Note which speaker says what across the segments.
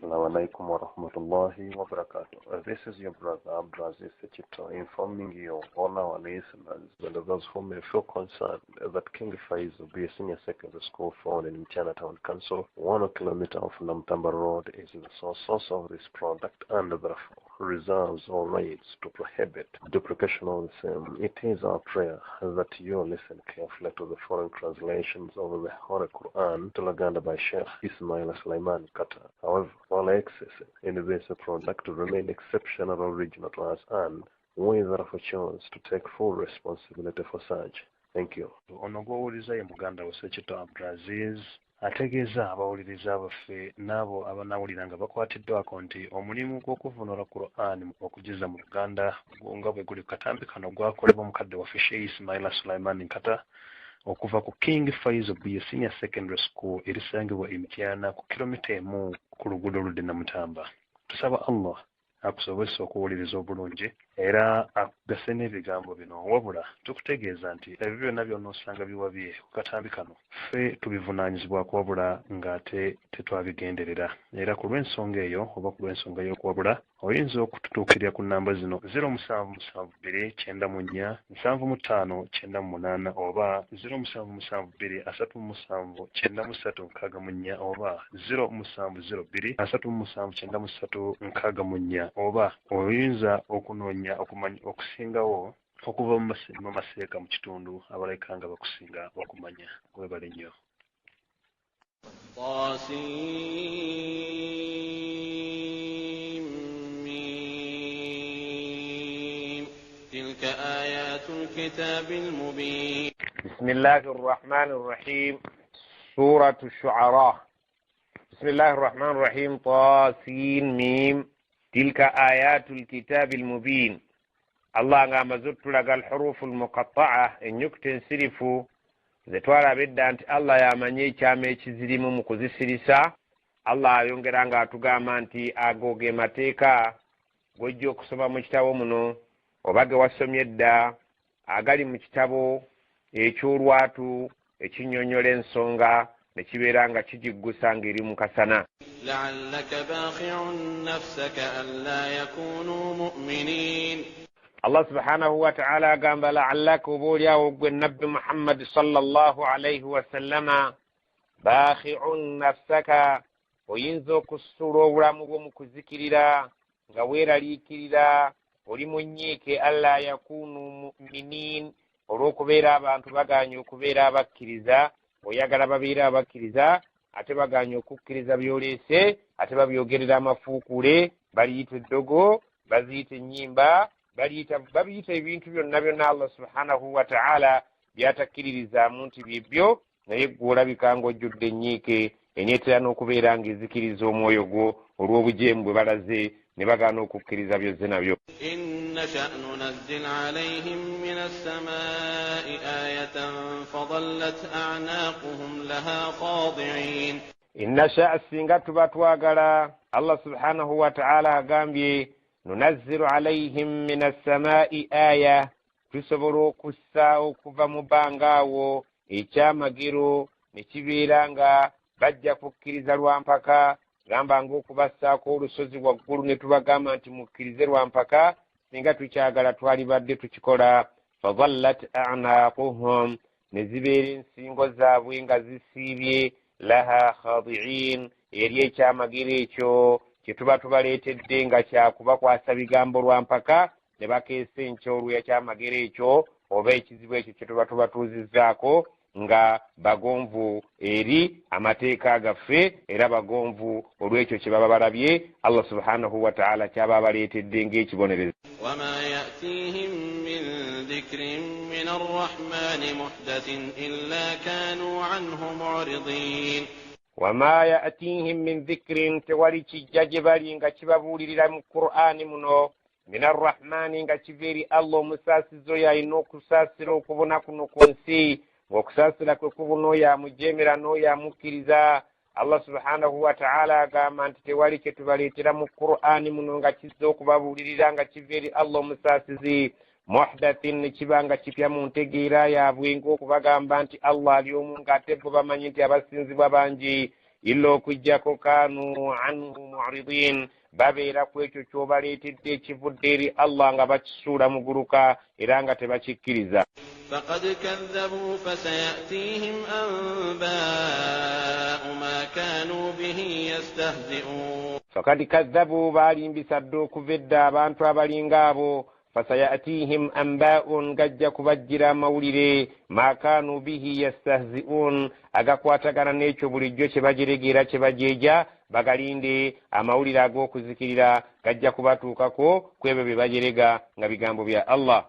Speaker 1: Assalamu alaikum wa rahmatullahi wa barakatuh. This is your brother Abdulaziz Sechito informing you, all our listeners, and those who may feel concerned that King Faiz will be a senior secondary school found in Chinatown Council, 1 kilometer of Namtamba Road, is the source of this product and therefore reserves all rights to prohibit duplication of the same. It is our prayer that you listen carefully to the foreign translations of the Holy Quran to Laganda by Sheikh Ismail Sulaiman Qatar. However, all access in this product remain exceptional original to us, and we therefore chose to take full responsibility for such. Thank you. Ono gw'owuliriza ye muganda we Sechito Abdulaziz ategeeza abawuliriza baffe n'abo abanawulira nga bakwatiddwako nti omulimu gw'okuvunula Quran okugiza mu Uganda nga bwe guli katambi kano gwakolebwa omukadde waffe Sheikh Ismail Sulaiman Nkata okuva ku King Faiz Obuye Senior Secondary School erisangibwa Mityana ku kilomita emu ku luguudo oludde Namutamba. Tusaba Allah akusobozesa okuwuliriza obulungi era akugase n'ebigambo bino, wabula tukutegeeza nti ebyo byonna byonna osanga biwabye ku katambi kano ffe tubivunaanyizibwako wabula ng'ate tetwabigenderera, era ku lw'ensonga eyo oba ku lw'ensonga y'okuwabula oyinza okututuukirira ku nnamba zino 0772947598 oba 0772379364 oba 0702379364 oba oyinza okunoonya okusingawo okuva mu maseeka mu kitundu abaleka nga bakusinga okumanya. Webale nnyo.
Speaker 2: تلك آيات الكتاب المبين.
Speaker 3: بسم الله الرحمن الرحيم. سورة الشعراء. بسم الله الرحمن الرحيم. طاسين ميم. تلك آيات الكتاب المبين. الله ngamba zutulaga الحروف المقطعة enyukuta ensirifu zetwala bidda nti Allah yamanye ekyama ekizirimu mu kuzisirisa. Allah ayongera nga atugamba nti agoge mateeka gojja okusoma mu kitabo muno oba ge wasomye edda agali mu kitabo eky'olwatu ekinyonyola ensonga ne kibeera nga kigiggusa ng'eri mu kasana.
Speaker 2: لعلك باخع نفسك ألا يكونوا مؤمنين.
Speaker 3: Allah subhanahu wa ta'ala agamba la'allaka oboolyawo gwe nabbi Muhammad sallallahu alayhi wa sallama baakhi'un nafsaka oyinza okusula obulamu bwo mu kuzikirira nga weeraliikirira oli mu nnyiike alla yakunu mu'minin olw'okubeera abantu baganye okubeera abakkiriza oyagala babeere abakkiriza ate baganye okukkiriza byoleese ate babyogerera amafuukule baliyita eddogo baziyita ennyimba babiyita ebintu byonna byonna Allah subhanahu wa ta'ala byatakkiririzaamu nti byebyo naye gwe olabika ng'ojjudde ennyiike eneetera n'okubeera ng'ezikiriza omwoyo gwo olw'obujeemu bwe balaze ne bagaana okukkiriza byozze nabyo.
Speaker 2: إن نشأ ننزل عليهم من السماء آية فظلت أعناقهم لها خاضعين.
Speaker 3: إن نشأ singa tuba twagala Allah subhanahu wa ta'ala agambye nunazzilu alayhim min as-samaa'i aya tusobola okussa okuva mu bbangaawo ekyamagero ne kibeera nga bajja kukkiriza lwampaka gamba ng'okubassaako olusozi waggulu ne tubagamba nti mukkirize lwampaka singa tukyagala twalibadde tukikola. fadallat a'naaquhum ne zibeera ensingo zaabwe nga zisiibye laha khadi'in eri ekyamagero ekyo kye tuba tubaleetedde nga kyakubakwasa bigambo lwampaka ne bakeesa enkyolwa kyamagero ekyo oba ekizibu ekyo kye tuba tubatuuzizzaako nga bagonvu eri amateeka gaffe era bagonvu olw'ekyo kye baba balabye Allah subhanahu wa ta'ala kyaba baleetedde ng'ekibonerezo.
Speaker 2: وما يأتيهم من ذكر من الرحمن محدث إلا كانوا عنه معرضين.
Speaker 3: وما يأتيهم من ذكر tewali kijja gye bali nga kibabuulirira mu Qur'ani muno min arrahmani nga kiveeri Allah omusaasizo yalina okusaasira okubona kuno ku nsi ng'okusaasira kwe kubona oyo amujeemera n'oyo amukkiriza. Allah subhanahu wa ta'ala agamba nti tewali kye tubaleetera mu Qur'ani muno nga kizza okubabuulirira nga kiveeri Allah omusaasizi muhdathin ne kiba nga kipya mu ntegeera yaabwe ng'okubagamba nti Allah ali omu ng'ate bo bamanyi nti abasinzibwa bangi illa okujjako kanu anhu mu'ridin babeera ku ekyo ky'obaleetedde ekivudde eri Allah nga bakisuula muguluka era nga tebakikkiriza.
Speaker 2: فقد كذبوا فسيأتيهم أنباء ما كانوا به يستهزئون.
Speaker 3: فقد كذبوا balimbisa dda okuva edda abantu abalinga abo. فسيأتيهم أنباء gajja kubajjira amawulire ma kanu bihi yastahzi'un agakwatagana n'ekyo bulijjo kye bajeregera kye bajeeja bagalinde amawulire ag'okuzikirira gajja kubatuukako ku ebyo bye bajerega nga bigambo bya Allah.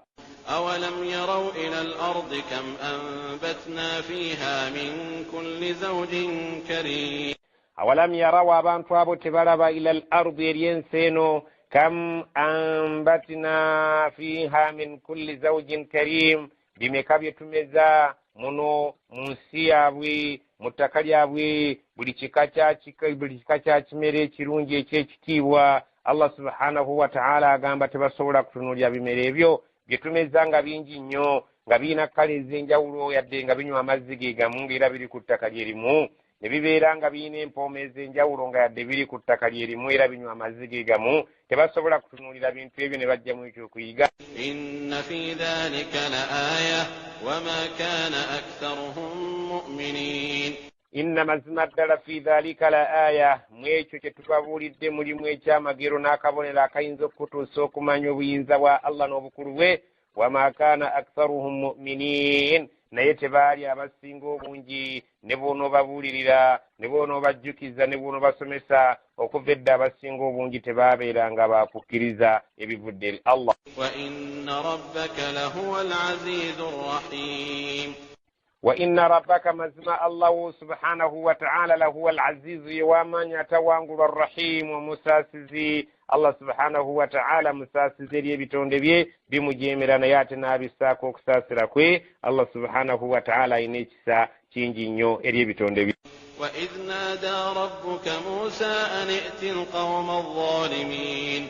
Speaker 2: أولم يروا إلى الأرض كم أنبتنا فيها من كل زوج كريم.
Speaker 3: أولم يروا abantu abo tebalaba ila al-ardi eryenseeno كم أنبتنا فيها من كل زوج كريم bimeka byetumeza muno mu nsi yaabwe mu ttaka lyabwe buli kika kya kimere ekirungi ekyekitiibwa. Allah subhanahu wa ta'ala agamba tebasobola kutunuulira bimere ebyo byetumeza nga bingi nnyo nga birina kkala ez'enjawulo yadde nga binywa amazzi ge gamu ng'era biri ku ttaka lyerimu ne bibeera nga birina empooma ez'enjawulo nga yadde biri ku ttaka lyerimu era binywa amazzi ge gamu tebasobola kutunuulira bintu ebyo ne bajjamu ekyokuyiga.
Speaker 2: inna fi dhalika la aya wama kana aktharuhum mu'minin.
Speaker 3: inna mazima ddala fi dhalika la aya mu ekyo kye tubabuulidde mulimu ekyamagero n'akabonero akayinza okutuusa okumanya obuyinza bwa Allah n'obukulu bwe. wama kana aktharuhum mu'minin naye tebaali abasinga obungi ne bw'onoobabuulirira ne bw'onoobajjukiza ne bw'onoobasomesa okuva edda abasinga obungi tebaabeeranga baakukkiriza ebivudde eri Allah.
Speaker 2: wa inna rabbaka lahuwa al-azizu ar-rahim.
Speaker 3: wa inna rabbaka mazima Allah subhanahu wa ta'ala lahuwa al-azizu yewamanya atawangulwa ar-rahim omusaasizi. Allah subhanahu wa ta'ala musaasizi eri ebitonde bye bimujeemera naye ate n'abissaako okusaasira kwe. Allah subhanahu wa ta'ala alina ekisa kingi nnyo eri ebitonde bye.
Speaker 2: وإذ نادى ربك موسى أن ائت القوم الظالمين.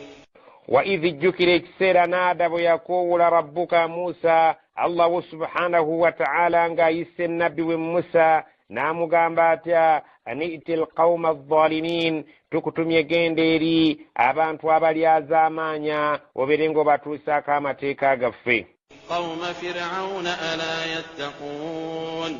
Speaker 3: وإذ جكر اكسير نادى ويقول ربك موسى الله سبحانه وتعالى أنغا يسن نبي موسى نامو غامباتيا أن ائت القوم الظالمين تكتم يجندري أبان تواباليا زامانيا وبرنغو باتوسا كاما تيكا غفي.
Speaker 2: قوم فرعون ألا يتقون.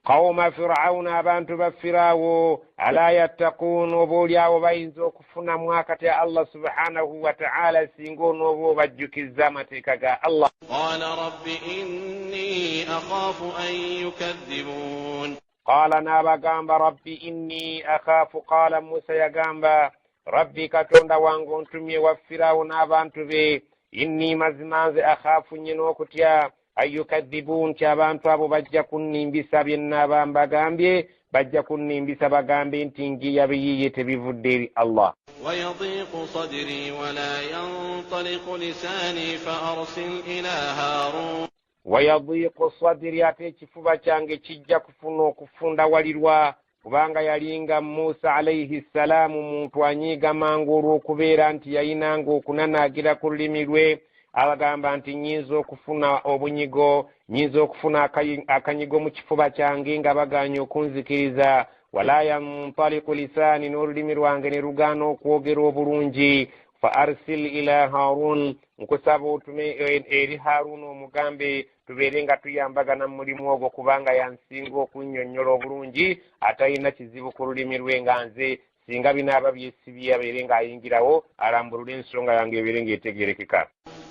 Speaker 3: قوم فرعون abantu ba Firawo ala yattaqun oboolyawo bayinza okufuna mwakati ya Allah subhanahu wa ta'ala singa onooba bajjukiza amateeka ga Allah.
Speaker 2: قال رب إني أخاف أن يكذبون.
Speaker 3: قال n'abagamba rabbi inni akhafu qala Musa yagamba rabbi katonda wange ontumye wa Firawo n'abantu be inni mazima nze akhafu nyina okutya ayukadhibun nti abantu abo bajja kunnimbisa bye nnaaba mbagambye bajja kunnimbisa bagambe nti ngiya biyiye tebivudde eri Allah.
Speaker 2: ويضيق صدري ولا ينطلق لساني فأرسل إلى هارون.
Speaker 3: ويضيق صدري ate ekifuba kyange kijja kufuna okufunda walirwa kubanga yalinga Musa alayhi salaamu muntu anyiiga mangu olw'okubeera nti yayinanga okunanaagira ku lulimi lwe. Abagamba nti nyinza okufuna obunyigo nyinza okufuna akanyigo mu kifuba kyange nga baganya okunzikiriza. wala yantaliqu lisaani n'olulimi lwange ne lugaana okwogera obulungi. fa arsil ila Harun nkusaba otume eri Harun omugambe tubeere nga tuyambagana mu mulimu ogwo kubanga yansinga okunnyonnyola obulungi atalina kizibu ku lulimi lwe nga nze singa binaaba byesibye abeere ng'ayingirawo alambulula ensonga yange ebeere ng'etegerekeka.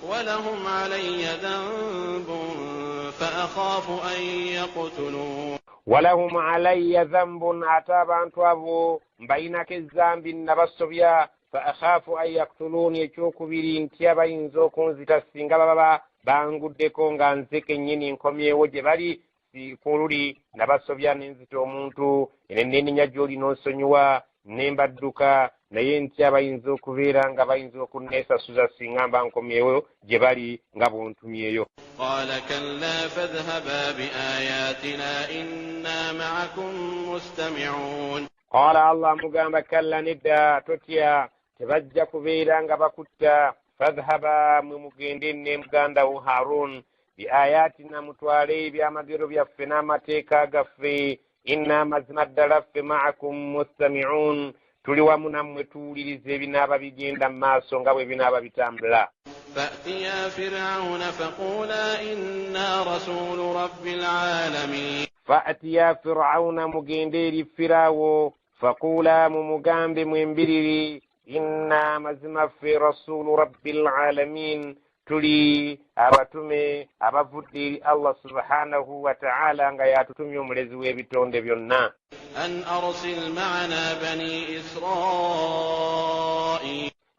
Speaker 2: ولهم علي ذنب فأخاف أن يقتلون.
Speaker 3: ولهم علي ذنب ate abantu abo mbayinako ezzambi nabasobya فأخاف أن يقتلون ekyokubiri ntya bayinza okunzita singa baba banguddeko nga nze kennyini nkomyewo gye bali ku luli nabasobya nenzita omuntu enenenya gy'oli n'onsonyiwa nembadduka naye ntya bayinza okubeera nga bayinza okunneesasuza singa mba nkomyewo gye bali nga bwontumyeyo.
Speaker 2: قال كلا فاذهبا بآياتنا إنا معكم مستمعون.
Speaker 3: قال الله mugamba kalla nedda totya tebajja kubeera nga bakutta. fadhhaba mwe mugende ne muganda wo Harun bi ayatina mutwale ebyamagero byaffe n'amateeka gaffe inna mazima ddala ffe ma'akum mustami'un tuli wamu nammwe tuwuliriza ebinaaba bigenda mu maaso nga bwe binaaba bitambula.
Speaker 2: فأتيا فرعون فقولا إنا رسول رب العالمين
Speaker 3: فأتيا فرعون مجندير فراو فقولا ممجامب منبرري إنا مزم في رسول رب العالمين تلي أبتمي أبفدي الله سبحانه وتعالى غياتتم يوم رزوي بتون دبيونا
Speaker 2: أن أرسل معنا بني إسرائيل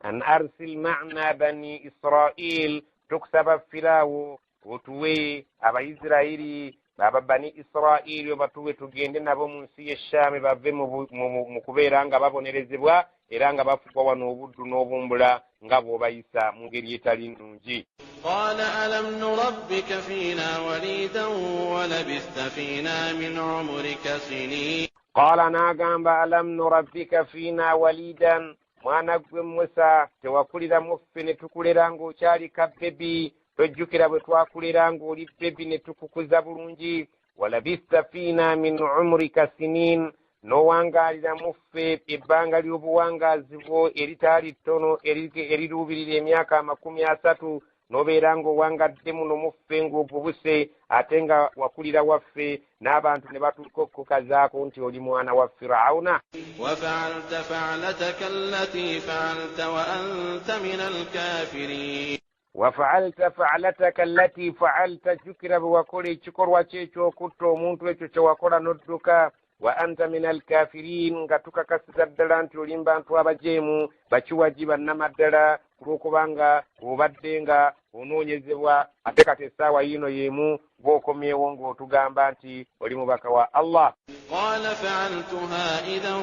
Speaker 3: أن أرسل معنا بني إسرائيل تكسب فراو وتوي أبا إسرائيلي baba bani Israili batuwe tugende nabo mu nsi y'Eshami bave mu kubeera nga babonerezebwa era nga bafukwa wano obuddu n'obumbula nga bw'obayisa mu ngeri etali nnungi.
Speaker 2: Qala alam nurabbika fiina walidan wa labista fiina min umrika sinin.
Speaker 3: Qala n'agamba alam nurabbika fiina walidan, mwana gwe Musa tewakulira mu ffe ne tukulera ng'okyali kabbebi, tojjukira bwe twakulera ng'oli bebi ne tukukuza bulungi. Walabista fiina min umrika sinin, n'owangaalira mu ffe ebbanga ly'obuwangaazi bwo eritaali ttono eriruubirira emyaka 30, n'obeera ng'owangadde muno mu ffe ng'obubuse, ate nga wakulira waffe n'abantu ne batukokazaako nti oli mwana wa Firawuna.
Speaker 2: Wafa'alta fa'lataka allati fa'alta wa anta min al-kafirin.
Speaker 3: Wafa'alta fa'lataka allati fa'alta, jukira bwe wakola ekikolwa ky'ekyokutta omuntu ekyo kye wakola n'odduka. Wa anta min al-kafirin, nga tukakasiza ddala nti oli bantu abajeemu bakiwaji bannamaddala kulw'okubanga obadde nga onoonyezebwa ate kati essaawa yino yeemu bw'okomyewo ng'otugamba nti oli mubaka wa Allah.
Speaker 2: Qala fa'altuha idhan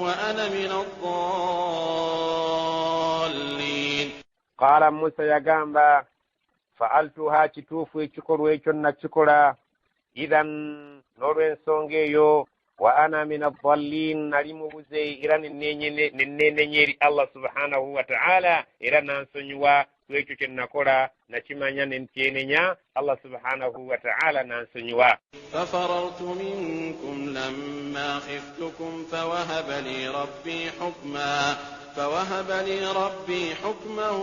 Speaker 2: wa ana min ad-dallin.
Speaker 3: Qala Musa yagamba fa'altuha, kituufu ekikolwa ekyo nakikola, idhan n'olw'ensonga eyo, wa ana min ad-dallin, nali mubuze era neneenenya eri Allah subhanahu wa ta'ala, era nansonyiwa ku ekyo kye nakola nakimanya ne ntyenenya Allah subhanahu wa ta'ala nansonyiwa.
Speaker 2: Fafarartu minkum lamma khiftukum fawahaba li rabbi hukman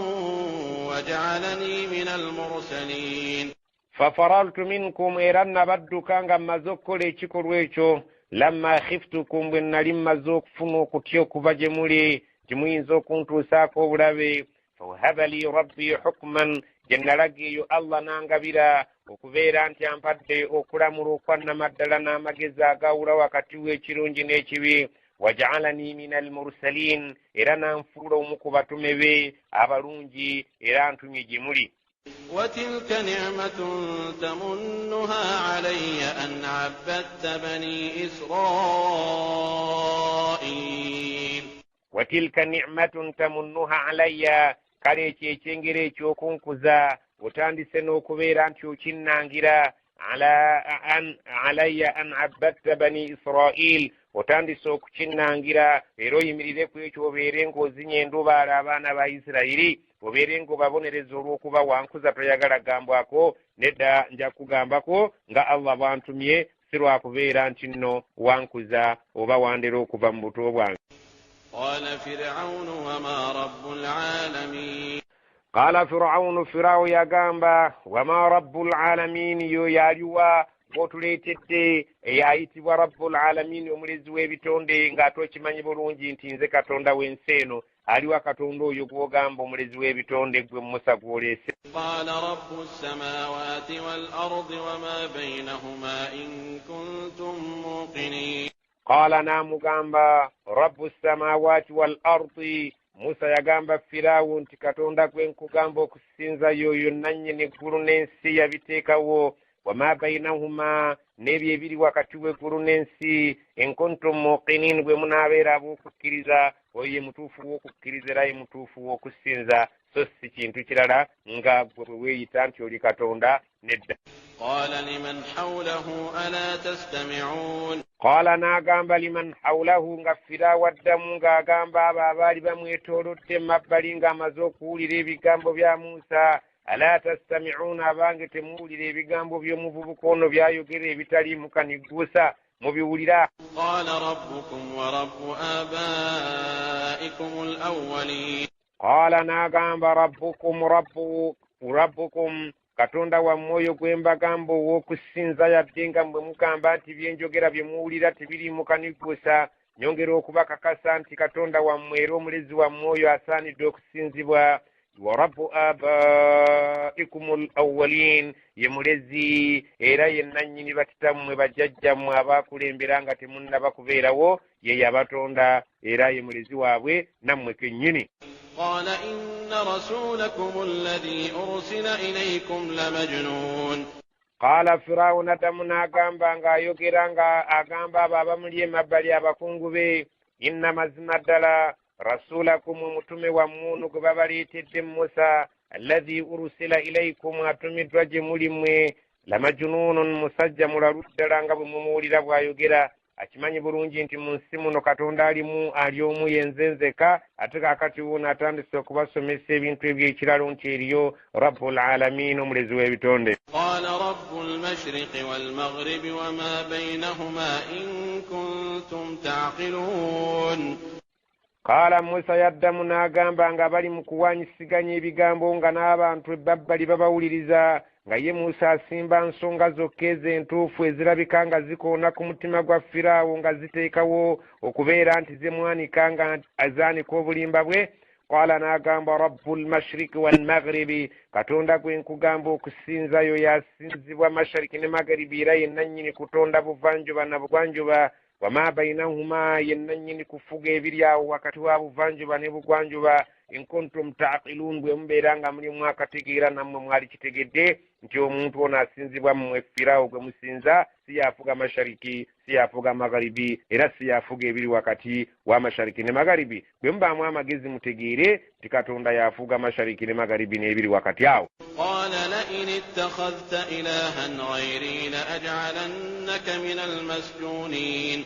Speaker 2: waja'alani min al-mursalin.
Speaker 3: Fafarartu minkum, era nabadduka nga mmaze okukola ekikolwa ekyo, lamma khiftukum, bwe nali mmaze okufuna okutya okuva gye muli gye muyinza okuntuusaako obulabe. Fawahaba li rabbi hukman, gye nalaga eyo Allah n'angabira okubeera nti ampadde okulamula okwannamaddala n'amagezi agawula wakati w'ekirungi n'ekibi. Waja'alani min al-mursalin, era n'anfuula omu ku batume be abalungi era antumye gye muli.
Speaker 2: وتلك نعمة تمنها علي أن عبدت بني إسرائيل.
Speaker 3: وتلك نعمة تمنها علي, kale ekyo ekyengero ekyokunkuza otandise n'okubeera nti okinnangira alayya an abbadta bani Israil, otandise okukinnangira era oyimirire ku ekyo obeere ng'ozinya endubaala abaana ba Isirayiri, obeere ng'obabonereza olw'okuba wankuza toyagala gambwako, nedda nja kugambako nga Allah bwantumye, si lwakubeera nti nno wankuza oba wandera okuva mu buto bwange.
Speaker 2: Qala Fir'aunu wama rabbul alamin.
Speaker 3: Qala Fir'aunu, Fir'awu yagamba wama rabbul alamin, yo yaliwa bw'otuleetedde eyayitibwa rabbul alamin, omulezi w'ebitonde, ng'ate okimanyi bulungi nti nze Katonda w'ensi eno. Aliwa Katonda oyo gw'ogamba omulezi w'ebitonde gwe Musa gw'oleese.
Speaker 2: Qala rabbus samawati wal ardi wama baynahuma in kuntum muqinin.
Speaker 3: Qala, n'amugamba rabbus samawati wal ardi, Musa yagamba Fir'awu nti Katonda gwe nkugamba okusinza y'oyo nannyini eggulu n'ensi yabiteekawo, wama baynahuma, n'ebyo ebiri wakati w'eggulu n'ensi, in kuntum muqinin, bwe munaabeera ab'okukkiriza, oyo ye mutuufu w'okukkiriza era ye mutuufu w'okusinza, so si kintu kirala nga bwe weeyita nti oli Katonda, nedda.
Speaker 2: Qala liman hawlahu ala tastami'un.
Speaker 3: Qala, n'agamba liman hawlahu, nga Fir'awu addamu ng'agamba abo abaali bamwetoolodde mabbali ng'amaze okuwulira ebigambo bya Musa, ala tastami'un, abange temuwulira ebigambo by'omuvubuka ono byayogera ebitali mukanigguusa. mubiwulira.
Speaker 2: qala rabbukum wa rabbu abaikum al-awwalin.
Speaker 3: Qala n'agamba rabbukum katonda wammwe oyo gwe mbagamba ow'okusinza yadde nga bwe mugamba nti byenjogera bye muwulira tebiriimu kaniguusa, nyongera okubakakasa nti katonda wammwe era omulezi wammwe oyo asaanidde okusinzibwa. Wa rabbu abaikum al-awwalin, ye mulezi era ye nannyini bakitammwe bajjajjammwe abaakulembera nga temunnaba kubeerawo, ye yabatonda era ye mulezi waabwe nammwe kennyini.
Speaker 2: qala inna rasulakum alladhi ursila ilaykum lamajnun.
Speaker 3: Qala Firawuna damu n'agamba ng'ayogera nga agamba abo abamuli emabbali abakungu be, inna mazima ddala rasulakum omutume wammwe ono gwe babaleetedde Musa alladhi ursila ilaykum atumiddwa gye muli mmwe lamajnunun musajja mulalu ddala nga bwe mumuwulira bw'ayogera. Akimanyi bulungi nti mu nsi muno katonda ali omu yenzenzeka, ate kaakati wuno atandise okubasomesa ebintu eby'ekiralo nti eriyo rabbul alamin omulezi w'ebitonde.
Speaker 2: qala rabbul mashriqi wal maghribi wama baynahuma in kuntum ta'qilun.
Speaker 3: Qala Musa yaddamu n'agamba nga bali mu kuwanyisiganya ebigambo nga n'abantu ebabbali babawuliriza, nga ye Musa asimba nsonga zokka ez'entuufu ezirabika nga zikoona ku mutima gwa Firaawo nga ziteekawo okubeera nti ze mwanika nga azaanika obulimba bwe. Qala n'agamba rabbul mashriqi wal maghribi, katonda gwe nkugamba okusinzayo yasinzibwa mashariki ne magharibi era ye nannyini kutonda buvanjuba na bugwanjuba. Wama bainahuma ye nannyini kufuga ebiri awo wakati wa buvanjuba ne bugwanjuba. In kuntum ta'qilun, bwe mubeera nga mulimu akategeera nammwe mwali kitegedde nti omuntu ono asinzibwa mmwe Firaawo gwe musinza si yafuga mashariki si yafuga magharibi era si yafuga ebiri wakati wa mashariki ne magharibi. Bwe mubaamu amagezi mutegeere nti katonda yafuga mashariki ne magharibi n'ebiri wakati awo.
Speaker 2: qala la in ittakhadhta ilahan ghayri la aj'alannaka min al-masjunin.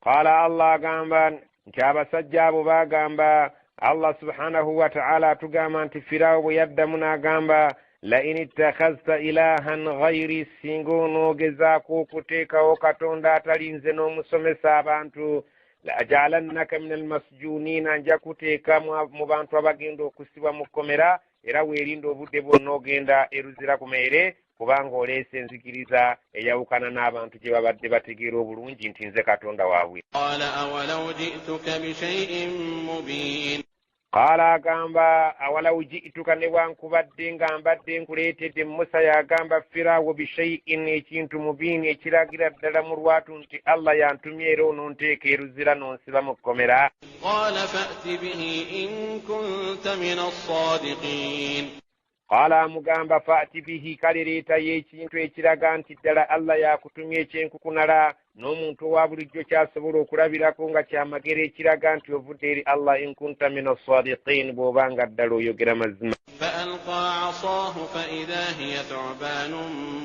Speaker 3: Qala Allah agamba nti abasajja abo baagamba, Allah subhanahu wa ta'ala atugamba nti Firaawo bwe yaddamu n'agamba la in ittakhadhta ilahan ghayri, singa onoogezaako okuteekawo katonda atali nze n'omusomesa abantu, la aj'alannaka min almasjunina, nja kuteeka mu bantu abagenda okusibwa mu kkomera era weerinda obudde bwonna ogenda eruzira ku meere, kubanga oleese enzikiriza eyawukana n'abantu gye babadde bategeera obulungi nti nze katonda waabwe.
Speaker 2: qala awalaw ji'tuka bi shay'in mubin.
Speaker 3: Qala agamba awalaw ji'tuka, ne bwankubadde nga mbadde nkuleetedde. Musa yagamba Firaawo bishay'in, ekintu mubiini ekiragira ddala mu lwatu nti Allah yantumye era ononteeka eruzira nonsiba mu kkomera.
Speaker 2: qala fa'ti bihi in kunta min as-sadiqin.
Speaker 3: Qala amugamba fa'ti bihi, kale leetayo ekintu ekiraga nti ddala Allah yakutumye ekyenkukunala n'omuntu owa bulijjo kyasobola okulabirako nga kyamagero ekiraga nti ovudde eri Allah in kunta min as-sadiqin, bw'obanga ddala oyogera mazima.
Speaker 2: فألقى عصاه فإذا هي ثعبان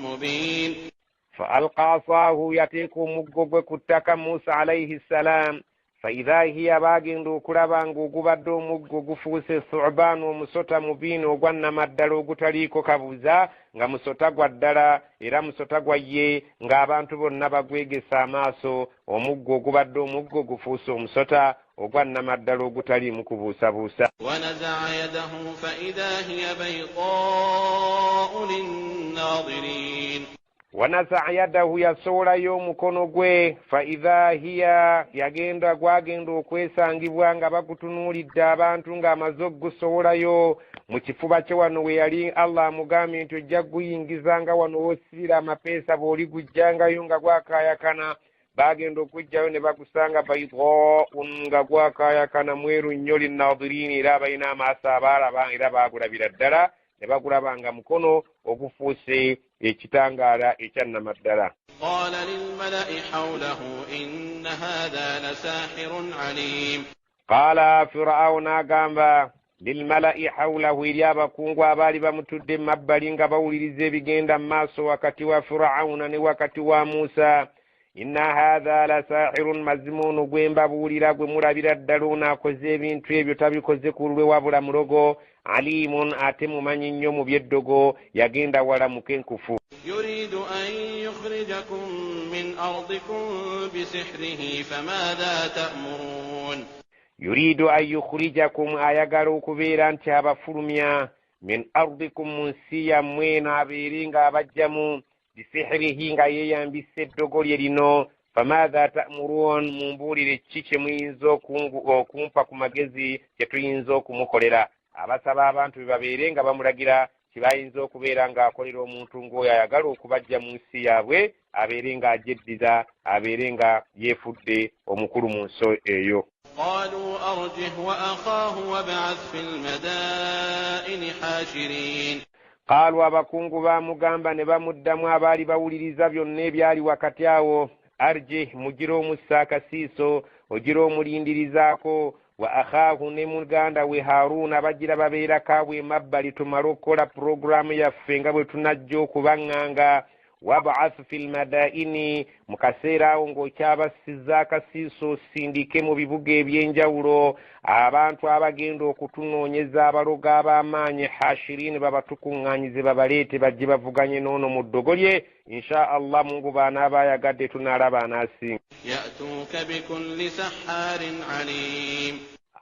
Speaker 2: مبين.
Speaker 3: فألقى عصاه, yateeka omuggo gwe ku ttaka Musa alayhi salam. فإذا هي bagenda okulaba ng'ogubadde omuggo gufuuse thu'baan, omusota mubiini ogwannama ddala ogutaliiko kabuuza, nga musota gwa ddala era musota gwa ye, ng'abantu bonna bagwegesa amaaso. Omuggo ogubadde omuggo gufuuse omusota ogwannama ddala ogutaliimu kubuusabuusa.
Speaker 2: ونزع يده فإذا هي بيضاء للناظرين.
Speaker 3: Wanaza yadahu, yasoolayo omukono gwe. Faidha hiya, gwagenda okwesangibwa nga bagutunuulidde abantu ng'amaze okugusoolayo mu kifuba kye wano we yali Allah amugambye nti ojja guyingizanga wano w'osibira amapeesa bw'oli gujjangayo nga gwakaayakana. Bagenda okujjayo ne bagusanga baydaa'un, nga gwakaayakana mweru nnyo linnaadhiriini, era abalina amaaso abaalaba era baagulabira ddala, ne bagulaba nga mukono ogufuuse ekitangaala ekyannama ddala.
Speaker 2: qala lilmala'i hawlahu inna hadha lasahirun alim.
Speaker 3: Qaala Firaawo n'agamba lilmala'i hawlahu, eri abakungu abaali bamutudde mu mabbali nga bawuliriza ebigenda mu maaso wakati wa Firawuna ne wakati wa Musa, inna hadha lasahirun, mazima ono gwe mbabuulira gwe mulabira ddala onaakoze ebintu ebyo tabikoze ku lulwe wabula mulogo, alimun, ate mumanyi nnyo mu by'eddogo, yagenda wala mukenkufu.
Speaker 2: yuridu an yukhrijakum من أرضكم بسحره فماذا تأمرون
Speaker 3: يريد أن يخرجكم آيغارو كبيرا تابا فرميا من أرضكم منسيا موين عبيرين بجمو بسحره غايا بسدقول يدينو فماذا تأمرون مبوري لتشيش مينزو kumpa kumagezi kyetuyinza okumukolera abasaba abantu bebabeere nga bamulagira kibayinza okubeera ng'akolera omuntu ng'oyo ayagala okubajja mu nsi yaabwe abeere ng'ajeddiza abeere nga yeefudde omukulu mu nsi eyo.
Speaker 2: قالوا أرجه وأخاه وابعث في المدائن حاشرين
Speaker 3: qaalu abakungu baamugamba ne bamuddamu abaali bawuliriza byonna ebyali wakati awo arjih mugira omussa akasiiso ogira omulindirizaako wa akhaahu ne muganda we Haruuna bagira babeerako emabbali tumale okukola puroguraamu yaffe nga bwe tunajja okubaŋŋanga wab'ath fil madaini mu kaseera awo ng'okyabasizza akasiiso osindike mu bibuga ebyenjawulo abantu abagenda okutunoonyeza abalogo ab'amaanyi hashirini babatukuŋŋaanyize babaleete bajje bavuganye n'ono mu ddogo lye insha allah mungu baanaaba ayagadde tunaalaba anaasinga.
Speaker 2: ya'tuuka bikulli sahhaarin aliim.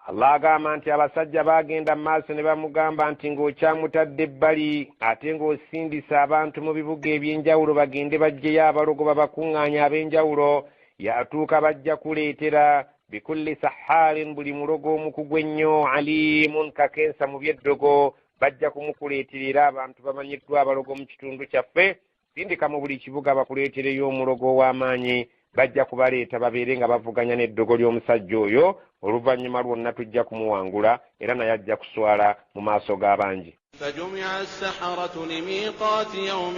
Speaker 3: Allah agamba nti abasajja bagenda maaso ne bamugamba nti ng'okyamutadde ebbali ate ng'osindisa abantu mu bibuga ebyenjawulo bagende bajjeyo abalogo babakuŋŋaanya ab'enjawulo yatuuka bajja kuleetera bikulli sahaarin buli mulogo omukugu ennyo aliimun kakensa mu byeddogo bajja kumukuleeterera abantu bamanyiddwa abalogo mu kitundu kyaffe sindika mu buli kibuga bakuleetereyo omulogo ow'amaanyi bajja kubaleeta babeere nga bavuganya n'eddogo ly'omusajja oyo oluvannyuma lwonna tujja kumuwangula era naye ajja kuswala mu maaso g'abangi.
Speaker 2: فجمع السحرة لميقات يوم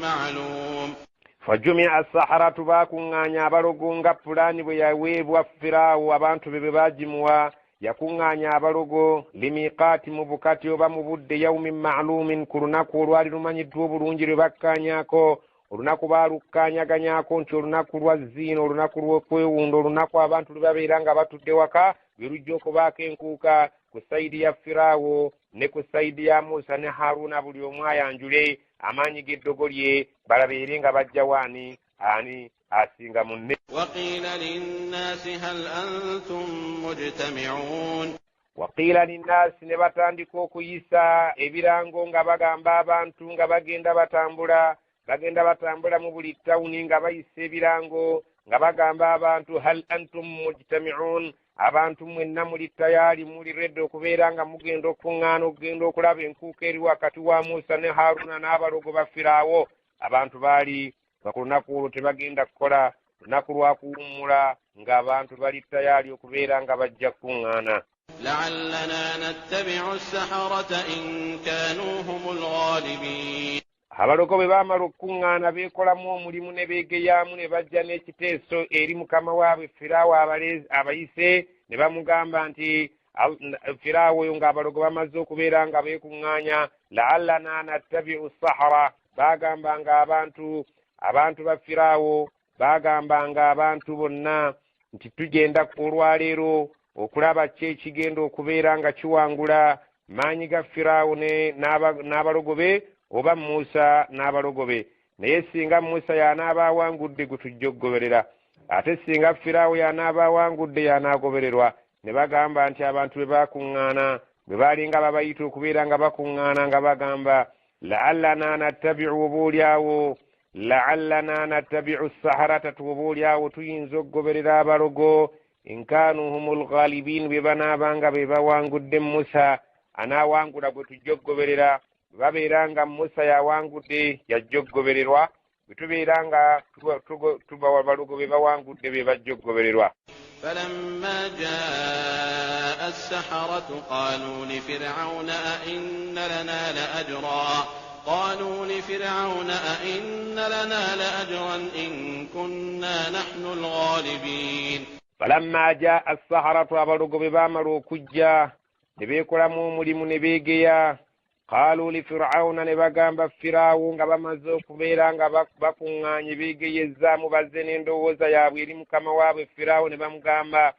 Speaker 2: معلوم.
Speaker 3: فجمع السحرة bakuŋŋaanya abalogo nga pulaani bwe yaweebwa Firaawo abantu be baagimuwa yakuŋŋaanya abalogo limiqaati mu bukati oba mu budde yawmin ma'luumin ku lunaku olwali lumanyiddwa obulungi lwe bakkaanyaako olunaku baalukkaanyaganyaako nti olunaku lwa ziino olunaku lw'okwewunda olunaku abantu lwe babeera nga batudde waka lwe lujja okubaako enkuuka ku sayidi ya Firaawo ne ku sayidi ya Musa ne Haruuna buli omu ayanjule amaanyi g'eddogo lye balabeere nga bajja waani ani asinga munne.
Speaker 2: waqiila linnaasi hal antum mujtami'uun.
Speaker 3: waqiila linnaasi ne batandika okuyisa ebirango nga bagamba abantu nga bagenda batambula mu buli ttawuni nga bayisa ebirango nga bagamba abantu hal antum mujtami'uun abantu mwenna muli tayaali muli redde okubeera nga mugenda okuŋŋaana okugenda okulaba enkuuka eri wakati wa Musa ne Haruuna n'abalogo ba Firaawo. Abantu baali ku lunaku olwo tebagenda kukola lunaku lwa kuwummula ng'abantu bali tayaali okubeera nga bajja kuŋŋaana.
Speaker 2: la'allanaa nattabi'u as-saharata in kaanuu humul ghaalibiin.
Speaker 3: abalogo bwe baamala okuŋŋaana beekolamu omulimu ne beegeyaamu ne bajja n'ekiteeso eri mukama waabwe Firaawo abayise ne bamugamba nti Firaawo oyo ng'abalogo bamaze okubeera nga beekuŋŋaanya la'allanaa nattabi'u as-sahara baagambanga abantu ba Firaawo baagambanga abantu bonna nti tugenda olwaleero okulaba ki ekigenda okubeera nga kiwangula maanyi ga Firaawo n'abalogo be oba Musa n'abalogo be. Naye singa Musa y'anaaba awangudde gwe tujja okugoberera ate singa Firaawo y'anaaba awangudde y'anaagobererwa. Ne bagamba nti abantu bwe baakuŋŋaana bwe baalinga babayita okubeera nga bakuŋŋaana nga bagamba la'allanaa nattabi'u as-saharata oboolyawo tuyinza okugoberera abalogo in kaanuu humul ghaalibiin bwe banaabanga be bawangudde Musa anaawangula gwe tujja okugoberera. Babeera nga Musa yawangudde yajja okugobererwa bwe tubeera nga tuba abalogo be bawangudde be bajja okugobererwa.
Speaker 2: فلما جاء السحرة قالوا لفرعون أئن لنا لأجرا إن كنا نحن الغالبين.
Speaker 3: فلما جاء السحرة abalogo be baamala okujja ne beekolamu omulimu ne beegeya qaalu li Fir'auna ne bagamba Firaawo nga bamaze okubeera nga bakuŋŋaanye beegeyezzaamu bazze n'endowooza yaabwe eri mukama waabwe Firaawo ne bamugamba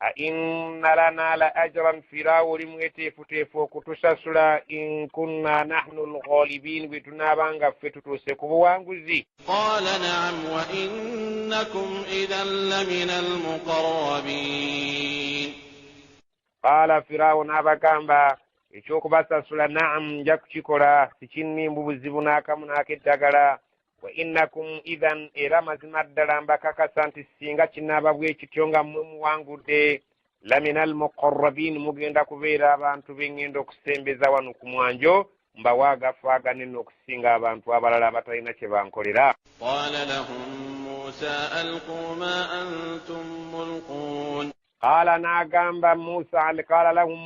Speaker 3: ainna lana la ajran firawo limweteefuteefu okutusasula in kunna nahnu alghalibin bwe tunaabanga ffe tutuuse ku buwanguzi.
Speaker 2: qala na'am wa innakum idhan lamina almuqarrabin.
Speaker 3: qaala firawo n'abagamba ekyokubasasula na'am nja kukikola sikinnimbu buzibu n'akamu n'akeddagala. wa innakum idhan era mazima ddala mbakakasa nti singa kinaaba bwe kityo nga mmwe muwangudde lamina almuqarrabin mugenda kubeera abantu b'engenda okusembeza wano ku mwanjo mbawaagafaagane n'okusinga abantu abalala abatalina kye bankolera.
Speaker 2: qala lahum musa alqu ma antum mulqun.
Speaker 3: qaala lahum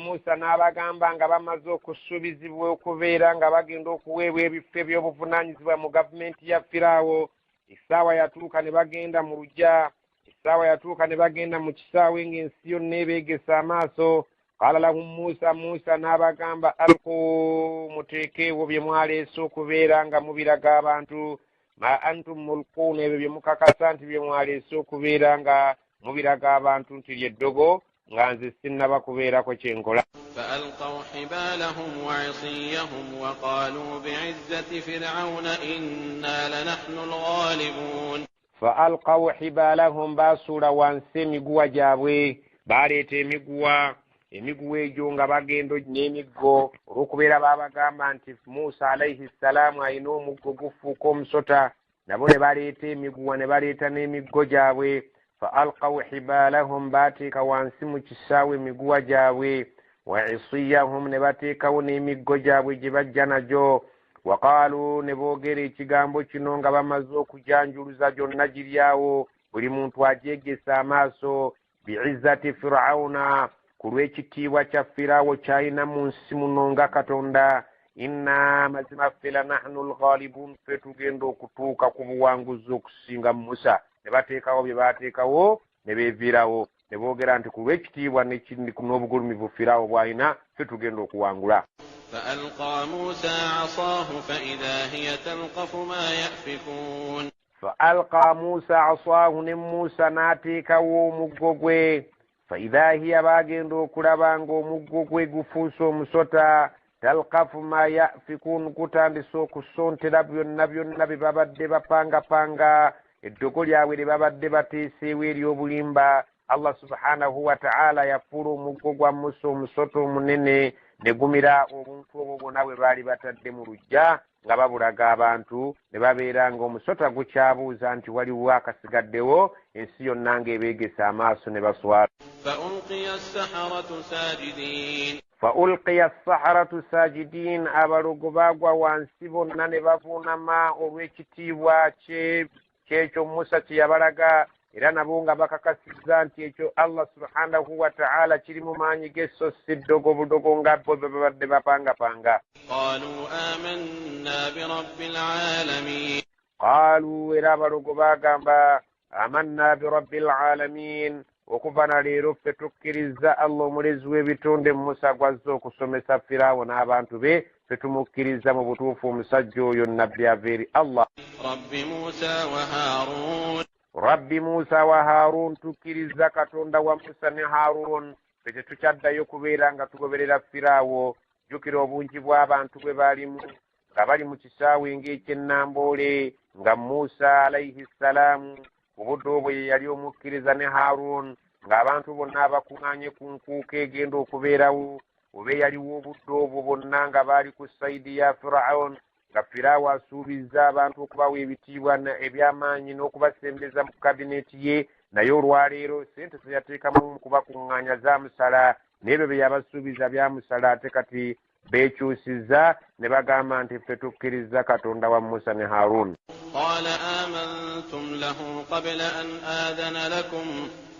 Speaker 3: musa n'abagamba nga bamaze okusuubizibwa okubeera nga bagenda okuweebwa ebifo ebyobuvunaanyizibwa mu gavumenti ya firaawo. essaawa yatuuka ne bagenda mu lugya, essaawa yatuuka ne bagenda mu kisaawe ng'ensi yonna ebeegesa amaaso. qaala lahum musa n'abagamba alqu muteekeewo bye mwaleese okubeera nga mubiraga abantu, ma antum mulquun ebyo bye mukakasa nti bye mwaleese okubeera nga mubiraga abantu nti lyeddogo nga nze sinnaba kubeerako kyenkola.
Speaker 2: فألقوا حبالهم وعصيهم وقالوا بعزة فرعون إنا لنحن الغالبون.
Speaker 3: فألقوا حبالهم باسولا wansi emiguwa gyabwe, baleeta emiguwa egyo nga bagendo n'emiggo olw'okubeera babagamba nti Musa alayhi salaamu alina omuggo gufuuka omusota, nabo ne baleeta emiguwa ne baleeta n'emiggo gyabwe. فألقوا حبالهم bateeka wansi mu kisaawe emiguwa gyabwe, wa isiyahum ne bateekawo n'emiggo gyabwe gye bajja nagyo. waqaalu ne boogera ekigambo kino nga bamaze okujanjuluza gyonna giryawo, buli muntu ajeegesa amaaso. biizzati firawuna ku lw'ekitiibwa kya firaawo kyalina mu nsi muno nga Katonda. inna mazima ffe la nahnu alghalibun ffe tugenda okutuuka ku buwanguzi okusinga Musa. ne bateekawo bye baateekawo ne beeviirawo ne boogera nti ku lw'ekitiibwa n'obugulumivu firaawo bw'alina ffe tugenda okuwangula.
Speaker 2: فألقى موسى عصاه فإذا هي تلقف ما يأفكون.
Speaker 3: فألقى موسى عصاه ne Musa n'ateekawo omuggo gwe. فإذا هي bagenda okulaba ng'omuggo gwe gufuuse omusota. talqafu ma yafikun kutandisa okusontera byonna bye babadde bapangapanga, eddogo lyabwe lye babadde bateeseewo ery'obulimba. Allah subhanahu wa ta'ala yafuula omuggo gwa Musa omusota omunene ne gumira obuntu obwo bwonna bwe baali batadde mu luggya nga babulaga abantu, ne babeera ng'omusota gukyabuuza nti waliwo akasigaddewo, ensi yonna ng'ebeegesa amaaso ne baswala. فألقي السحرة ساجدين abalogo bagwa wansi bonna ne bavuunama olw'ekitiibwa kyekyo Musa kye yabalaga, era nabo nga bakakasizza nti ekyo Allah subhanahu wa ta'ala kiri mu maanyi ge so si ddogo budogo nga bo be babadde bapangapanga. qaalu era abalogo bagamba amanna birabbil alamin, okuva na leero ffe tukkiriza Allah omulezi w'ebitonde. Musa gwazza okusomesa Firaawo n'abantu be, ffe tumukkiriza mu butuufu omusajja oyo nabbi ava eri Allah. Rabbi Musa wa Harun, tukkiriza Katonda wa Musa ne Harun. Ffe tetukyaddayo kubeera nga tugoberera Firaawo. Jjukira obungi bw'abantu bwe baalimu nga bali mu kisaawe ng'ekyennamboole, nga Musa alayhi salaamu mu budde obwo ye yali omukkiriza ne Harun, ng'abantu bonna abakuŋŋaanye ku nkuuka egenda okubeerawo. Oba yaliwo obudde obwo bonna nga baali ku sayidi ya Firaawuni, nga Firaawo asuubizza abantu okubawa ebitiibwa eby'amaanyi n'okubasembeza mu kabineeti ye, naye olwaleero sente ze yateekamu kubakuŋŋaanya zaamusala, n'ebyo bye yabasuubiza byamusala, ate kati beekyusizza ne bagamba nti ffe tukkiriza Katonda wa Musa ne Harun.
Speaker 2: قال آمنتم له قبل أن آذن لكم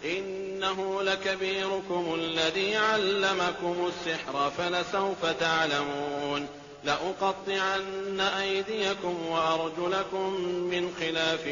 Speaker 2: إنه لكبيركم الذي علمكم السحر فلسوف تعلمون لأقطعن أيديكم وأرجلكم من خلاف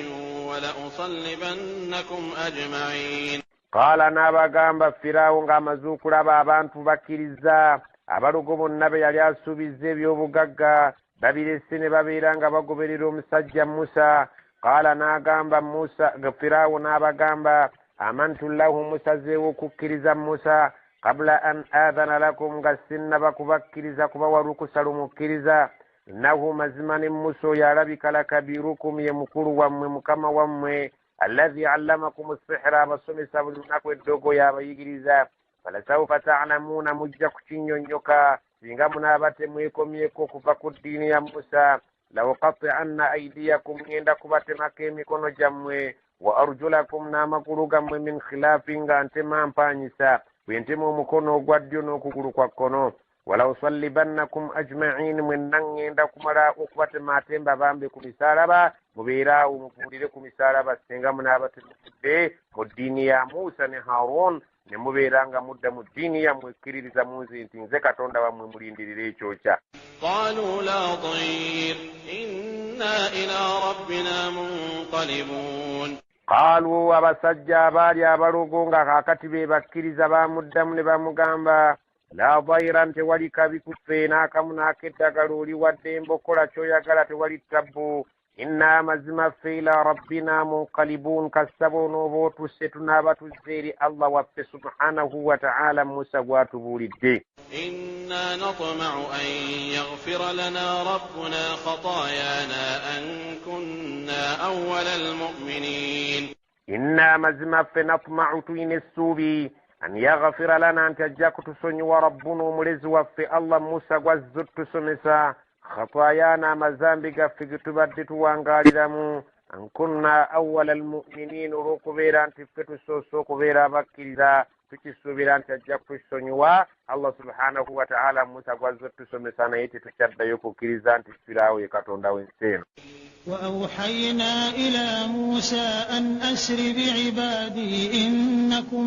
Speaker 2: ولأصلبنكم أجمعين. قال
Speaker 3: n'abagamba Firaawo ng'amaze okulaba abantu bakkiriza, abalogo bonna be yali asuubizza eby'obugagga babirese ne babeera nga bagoberera omusajja Musa. Qaala n'agamba Musa, Firaawo n'abagamba amantu lahu musazeewo okukkiriza Musa qabla an adhana lakum nga sinnaba kubakkiriza kubawa lukusa lumukkiriza innahu mazima ne Musa oyo alabika lakabirukum ye mukulu wammwe mukama wammwe alladhi allamakum as-sihra abasomesa buli lunaku eddogo yabayigiriza falasawfa ta'lamuuna mujja kukinnyonnyoka singa munaaba temwekomyeko okuva ku ddiini ya Musa lawqati'anna aydiyakum ngenda kubatemako emikono gyammwe wa arjulakum n'amagulu gammwe min khilaafin nga ntema mpaanyisa bwe ntema omukono ogwa ddyo n'okugulu kwa kkono wala usallibannakum ajma'in mwenna ngenda kumala okubatema ate mbabambe ku misaalaba mubeeraawo muvuulire ku misaalaba singa munaaba temufudde mu ddiini ya Musa ne Haroon ne mubeera nga mudda mu ddiini yammwe ekkiririza munzi nti nze Katonda wammwe mulindirira ekyokya.
Speaker 2: قالوا لا ضير إنا إلى ربنا منقلبون
Speaker 3: qaalu abasajja abaali abalogo nga kaakati be bakkiriza bamuddamu ne bamugamba la dayran tewali kabi kuffe n'akamu n'akeddagala oli wadde embokola kyoyagala tewali tabbu inna mazima ffe ila rabbina munqalibun kasaba onooba otusse tunaaba tuzze eri Allah waffe subhanahu wa ta'ala Musa gwatubuulidde.
Speaker 2: إنا نطمع أن يغفر لنا ربنا خطايانا أن كنا أول المؤمنين
Speaker 3: inna mazima ffe natma'u tuyina essuubi an yaghfira lana nti ajja kutusonyiwa rabbuna omulezi waffe Allah Musa gwazze otusomesa khataayana amazambi gaffe ge tubadde tuwangaaliramu an kunna awwala almu'minin olw'okubeera nti ffe tusoose okubeera abakkiriza tukisuubira nti ajja kutusonyiwa Allah subhanahu wa ta'ala Musa gwazze otusomesa naye tetukyaddayo kukkiriza nti Firaawo ye Katonda w'ensi eno.
Speaker 4: وأوحينا إلى موسى أن أسر بعبادي إنكم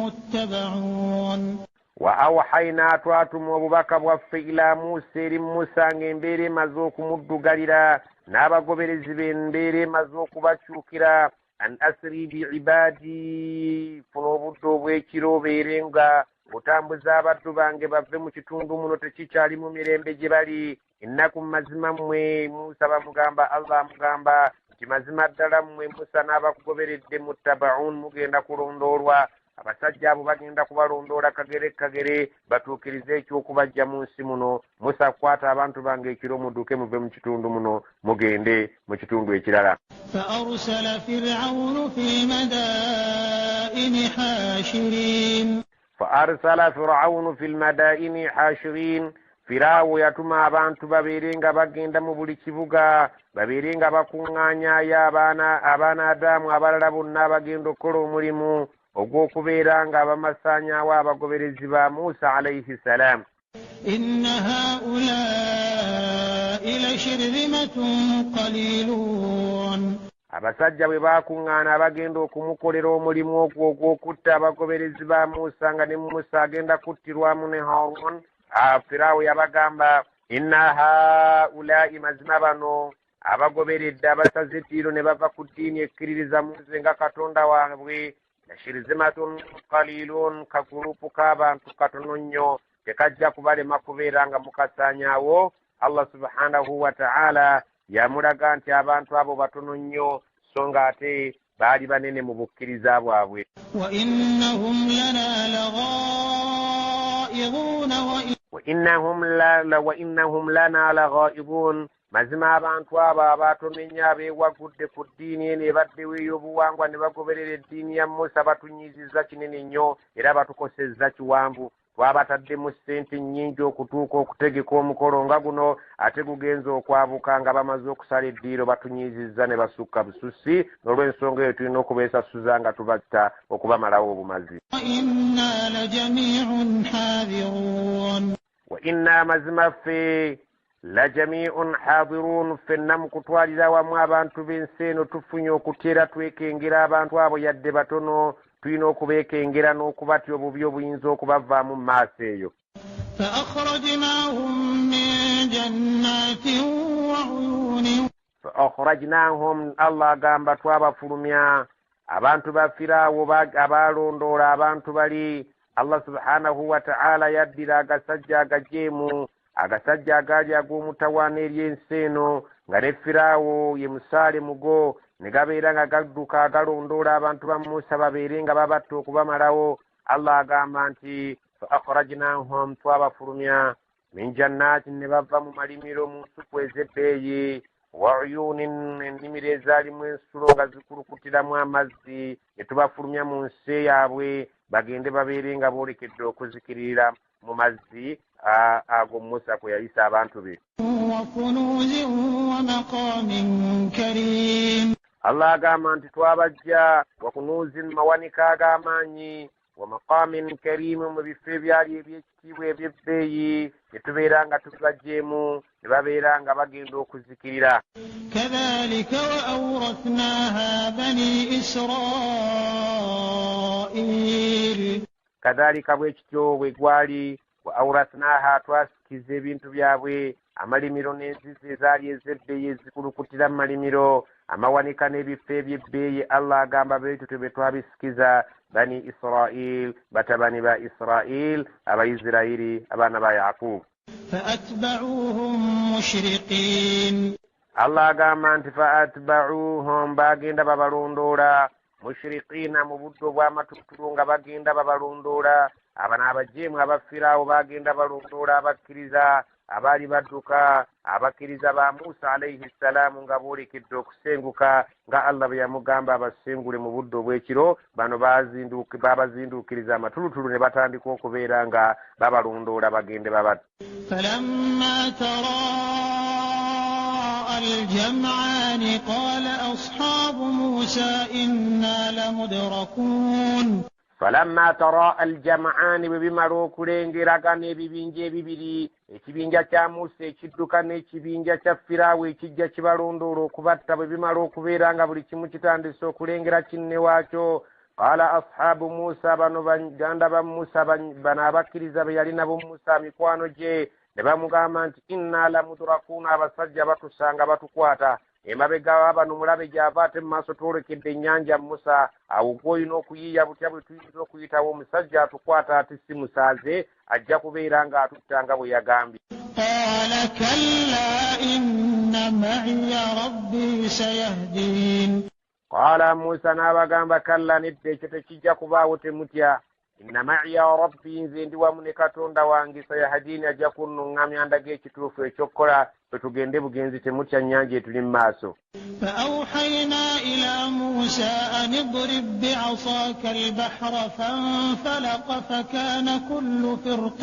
Speaker 4: متبعون
Speaker 3: wa awhayna twatuma obubaka bwaffe ila Musa eri Musa ng'embeera emaze okumuddugalira n'abagoberezi b'embeera emaze okubakyukira an asri biibadi funa obudde obw'ekiro obeere nga otambuza abaddu bange bave mu kitundu muno tekikyali mu mirembe gye bali innakum mazima mmwe Musa bamugamba Allah amugamba nti mazima ddala mmwe Musa n'abakugoberedde muttabaun mugenda kulondoolwa abasajja abo bagenda kubalondoola kagere batuukirize ekyokubajja mu nsi muno. Musa kwata abantu bange ekiro mudduke muve mu kitundu muno mugende mu kitundu ekirala.
Speaker 4: فأرسل فرعون في المدائن حاشرين
Speaker 3: فأرسل فرعون في المدائن حاشرين Firaawo yatuma abantu babeere nga bagenda mu buli kibuga babeere nga bakuŋŋaanyaayo abaana Adamu abalala bonna abagenda okukola omulimu ogw'okubeera nga abamasaanyaawo abagoberezi ba Musa alayhi salaam.
Speaker 4: إن هؤلاء لشرذمة قليلون
Speaker 3: abasajja bwe baakuŋŋaana abagenda okumukolera omulimu ogwo ogw'okutta abagoberezi ba Musa nga ne Musa agenda kuttirwamu ne Haroon. Firaawo yabagamba inna haulai mazima bano abagoberedde abasaze ettiiro ne bava ku ddiini ekkiririza munze nga Katonda waabwe lashirizimatun qalilun kagurupu k'abantu katono nnyo tekajja kubalema kubeera nga mukasaanyaawo. Allah subhanahu wa ta'ala yamulaga nti abantu abo batono nnyo so nga ate baali banene mu bukkiriza bwabwe.
Speaker 4: وإنهم لنا لغائظون
Speaker 3: وإنهم لنا لغائظون mazima abantu abo abatono ennyo abeewagudde ku ddiini eno ebaddewo ey'obuwangwa ne bagoberera eddiini ya Musa batunyiizizza kinene nnyo era batukosezza kiwanvu. Twabataddemu ssente nnyingi okutuuka okutegeka omukolo nga guno ate gugenza okwabuka nga bamaze okusala eddiiro batunyiizizza ne basukka bususi n'olw'ensonga eyo tulina okubeesasuza nga tubatta okubamalawo obumazi. wa inna mazima ffe la jami'un hadirun ffenna mu kutwalira wamu abantu b'ensi eno tufunye okuteera twekengera abantu abo yadde batono tulina okubeekengera n'okubatya obubi obuyinza okubavaamu mu maaso eyo. فأخرجناهم Allah agamba twabafulumya abantu ba Firaawo abalondoola abantu bali. Allah subhanahu wa ta'ala yaddira agasajja agajeemu agasajja agaali ag'omutawaana eri ensi eno nga ne Firaawo ye musaale mugo ne gabeera nga gadduka galondoola abantu ba Musa babeere nga babatta okubamalawo. Allah agamba nti fa akhrajnahum, twabafulumya min jannatin, ne bava mu malimiro mu nsuku ez'ebbeeyi, wa uyunin, ennimiro ezaalimu ensulo nga zikulukutiramu amazzi, ne tubafulumya mu nsi yaabwe bagende babeere nga boolekedde okuzikirira mu mazzi ago Musa kwe yayisa abantu be. Allah agamba nti twabajja wa kunuzin, mawanika ag'amaanyi, wa maqamin karim, mu bifo ebyali ebyekitiibwa ebyebbeeyi, ne tubeera nga tubagjeemu ne babeera nga bagenda okuzikirira.
Speaker 4: kadhalika wa awrathnaha bani Israil,
Speaker 3: kadhalika bwe kityo bwe gwali. Wa awrathnaha, twasikiza ebintu byabwe, amalimiro n'enzizi ezaali ez'ebbeeyi ezikulukutira mu malimiro, amawanika n'ebifo ebyebbeeyi. Allah agamba beetyo twe twabisikiza bani Israil, batabani ba Israil, abaisirairi, abaana ba Yaqub.
Speaker 4: فأتبعوهم مشرقين.
Speaker 3: Allah agamba nti faatba'uhum, bagenda babalondoola, mushriqiina, mu budde obw'amatutulu nga bagenda babalondoola. Abana abajeemu aba Firaawo bagenda balondoola abakkiriza abaali badduka, abakkiriza ba Musa alayhi salaamu nga boolekedde okusenguka nga Allah bwe yamugamba abasengule mu budde obw'ekiro. Bano babazinduukiriza amatulutulu ne batandika okubeera nga babalondoola bagende babatta.
Speaker 4: فلما تراءى الجمعان قال أصحاب موسى إنا لمدركون.
Speaker 3: falamma tara aljam'ani, bwe bimala okulengeragana ebibinja ebibiri, ekibinja kya Musa ekidduka n'ekibinja kya Firaawo ekijja kibalondoola okubatta, bwe bimala okubeera nga buli kimu kitandise okulengera kinne waakyo, qaala ashaabu Musa, bano baganda ba Musa, bano abakkiriza be yali nabo Musa mikwano gye, ne bamugamba nti inna lamudrakuuna, abasajja batusanga batukwata. Emabega bano mulabe gy'ava ate mu maaso twolekedde ennyanja Musa, awo gw'olina okuyiiya butya bwe tuyinza okuyitawo omusajja atukwata ate si musaaze, ajja kubeera ng'atutta nga bwe yagambye.
Speaker 4: qaala kallaa inna ma'iya rabbii sayahdin.
Speaker 3: Qaala Musa n'abagamba kalla, nedda, ekyo tekijja kubaawo, temutya. Inna ma'iya rabbii, nze ndi wamu ne Katonda wange, sayahdini, ajja kunnuŋŋamya ndaga ekituufu ekyokkola, bwe tugende bugenzi, temutya, nnyanja etuli mu maaso.
Speaker 4: فأوحينا إلى موسى أن اضرب بعصاك البحر فانفلق فكان كل فرق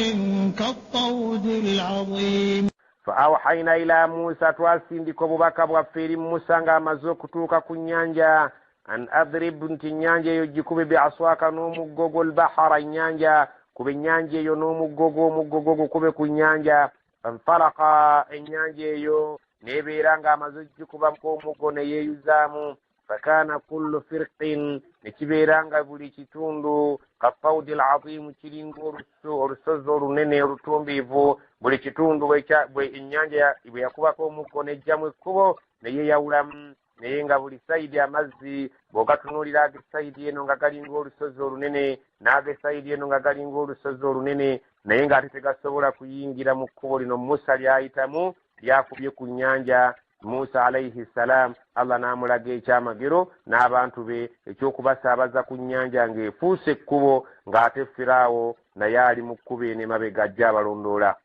Speaker 4: كالطود العظيم.
Speaker 3: فأوحينا إلى موسى, twasindika obubaka bwaffe eri Musa ng'amaze okutuuka ku nnyanja, an adrib, nti ennyanja eyo gikube biaswaka n'omuggogo, albahara, ennyanja, kube ennyanja eyo n'omuggogo, omuggogo gukube ku nnyanja. Fanfalaka, ennyanja eyo nebeera ng'amaze gikubako omuggo ne yeeyuzaamu. Fakana kullu firqin, ne kibeera nga buli kitundu kaffawdi al-azimu, kiringa olusozi olunene olutumbiivu. Buli kitundu bwe ennyanja bwe yakubako omuggo nejjamu ekkubo ne yeeyawulamu, naye nga buli sayidi amazzi bw'ogatunuulira ag'esayidi eno nga galinga olusozi olunene, n'ag'esayidi eno nga galinga olusozi olunene, naye ng'ate tegasobola kuyingira mu kkubo lino Musa lyayitamu, lyakubye ku nnyanja. Musa alayhi salaam, Allah n'amulaga ekyamagero n'abantu be eky'okubasaabaza ku nnyanja ng'efuuse ekkubo, ng'ate Firaawo naye ali mu kkubo eno emabega ajja abalondoola.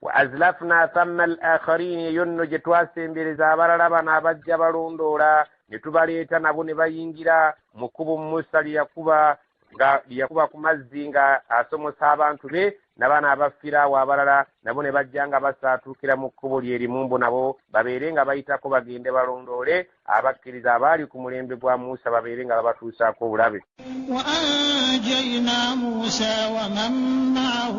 Speaker 3: وأزلفنا ثم الآخرين, eyo nno gye twasembereza abalala bano abajja balondoola, ne tubaleeta nabo ne bayingira mu kkubo Musa lyakuba ku mazzi nga asomosa abantu be, n'abaana aba Firaawo abalala nabo ne bajja nga basaatuukira mu kkubo lyerimu, mbu nabo babeere nga bayitako bagende balondoole abakkiriza abaali ku mulembe gwa Musa, babeere nga babatuusaako obulabe.
Speaker 4: وأنجينا موسى ومن معه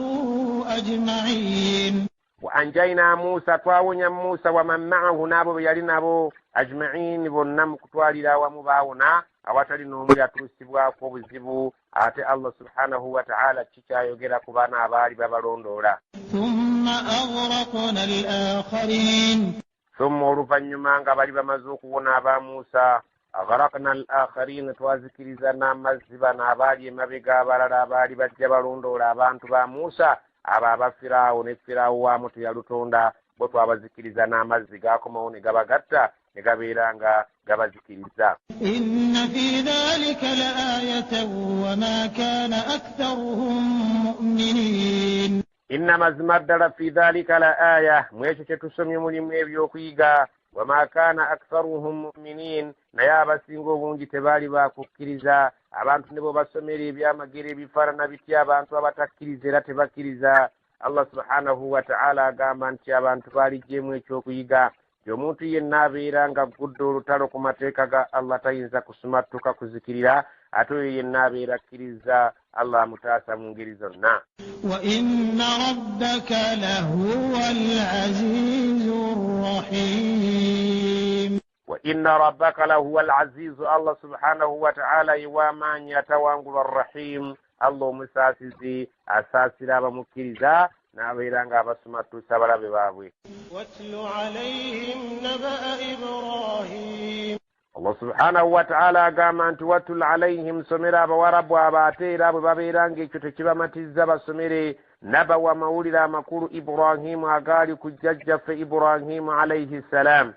Speaker 4: أجمعين.
Speaker 3: وأنجينا موسى, twawonya Musa waman ma'ahu, n'abo be yali nabo, ajma'in, bonna mu kutwalira awamu baawona awatali n'omu yatuusibwako obuzibu. Ate Allah subhanahu wa ta'ala kikyayogera ku baana abaali babalondoola.
Speaker 4: ثم أغرقنا الآخرين.
Speaker 3: Thumma, oluvannyuma nga bali bamaze okuwona aba Musa, agharaqna al-akharin, twazikiriza n'amazzi bano abaali emabega abalala abaali bajja balondoola abantu ba Musa, abo aba Firaawo, ne Firaawo waamu teyalutonda, bo twabazikiriza n'amazzi gaakomawo ne gabagatta ne gabeera nga gabazikiriza.
Speaker 4: inna fi dhalika laayatan wama kana aktharuhum mu'minin.
Speaker 3: Inna mazima ddala fi dhalika la aya, mwekyo kye tusomye mulimu ebyokuyiga. Wama kana aktharuhum mu'minin, naye abasinga obungi tebaali bakukkiriza. Abantu ne bo basomera ebyamagero ebifaanana bitya abantu abatakkiriza era tebakkiriza. Allah subhanahu wa ta'ala agamba nti abantu baaligyemu ekyokuyiga. Omuntu yenna abeera nga gudde olutalo ku mateeka ga Allah tayinza kusumattuka kuzikirira, ate oyo yenna abeera akkiriza Allah amutaasa mu ngeri zonna.
Speaker 4: wa inna rabbaka lahuwal azizur rahim.
Speaker 3: Wa inna rabbaka lahuwal azizu, Allah subhanahu wa ta'ala yiwamaanyi atawangulwa rahim, Allah omusaasizi asaasira abamukkiriza n'abeera nga abasumattusa abalabe baabwe.
Speaker 4: watlu alayhim naba'a Ibrahim.
Speaker 3: Allah subhanahu wa ta'ala agamba nti watul alayhim, somera abawarabu abo ate era bwe babeera ng'ekyo tekibamatizza basomere nabawa mawulire amakulu Ibrahimu agaali ku jjajjaffe Ibrahimu alayhi salam.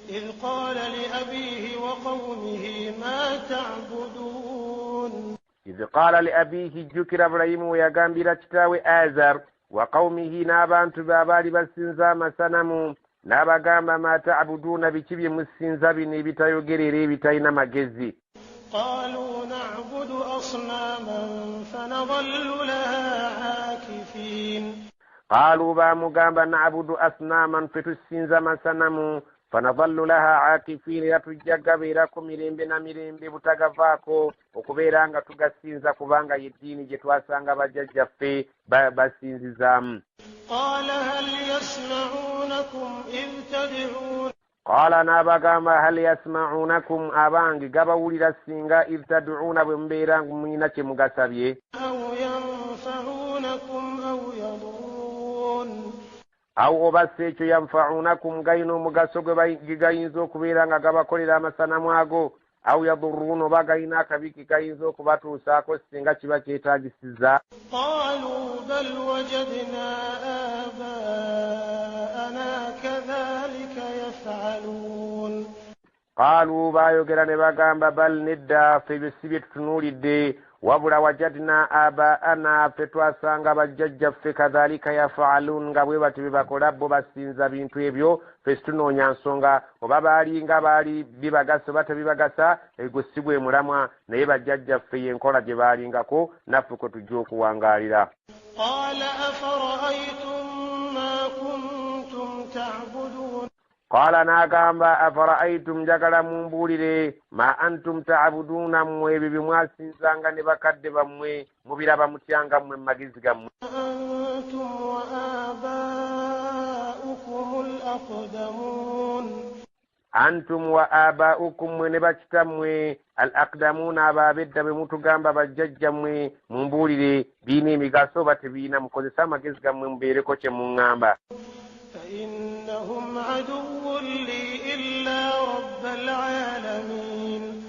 Speaker 4: إذ قال لأبيه وقومه ما تعبدون.
Speaker 3: إذ قال لأبيه جكر إبراهيم ويغامبira kitaawe Azar wa qawmihi n'abantu be abaali basinza amasanamu n'abagamba ma ta'buduuna biki bye musinza bino ebitayogerera ebitalina magezi.
Speaker 4: قالوا نعبد أصناما فنظل لها عاكفين.
Speaker 3: قالوا bamugamba na'budu asnaman, fe tusinza amasanamu fanadhallu laha aakifin, era tujja gabeerako mirembe na mirembe butagavaako okubeera nga tugasinza kubanga yeddiini gye twasanga bajjajjaffe basinzizaamu.
Speaker 4: قال هل يسمعونكم إذ تدعون.
Speaker 3: Qaala n'abagamba hal yasma'unakum, abange gabawulira singa idh tad'uuna bwe mubeera muyina kye mugasabye.
Speaker 4: أو ينفعونكم أو يضرون.
Speaker 3: Awo obassa ekyo yanfa'unakum, gayina omugaso gwe gayinza okubeera nga gabakolera amasanamu ago. Aw yadurruuna, oba gayina akabi ke gayinza okubatuusaako singa kiba kyetaagisiza.
Speaker 4: قالوا بل وجدنا آباءنا كذلك يفعلون.
Speaker 3: Qaalu, baayogera ne bagamba bal nedda, ffe ebyo si bye tutunuulidde, wabula wajadna abaana, ffe twasanga bajjajjaffe kadhalika yafaalun, nga bwe bati bye bakola bo basinza bintu ebyo. Ffe situnoonya nsonga oba baalinga baali bibagasa oba tebibagasa, egwo si gwe mulamwa, naye bajjajjaffe yenkola gye baalingako, naffe kwe tujja okuwangaalira.
Speaker 4: قال أفرأيتم ما كنتم تعبدون.
Speaker 3: Qaala n'agamba afara'aytum, njagala mumbuulire ma antum ta'buduuna, mmwe ebyo bye mwasinzanga ne bakadde bammwe mubiraba mutyanga mmwe magezi gammwe.
Speaker 4: أنتم وآباؤكم الأقدمون.
Speaker 3: Antum wa abaa'ukum, mmwe ne bakitammwe al aqdamuuna, abaabedda be mutugamba bajjajjammwe, mumbuulire biina emigaso oba tebiina, mukozese amagezi gammwe mubeereko kye muŋŋamba.
Speaker 4: فإنهم عدو لي إلا رب العالمين.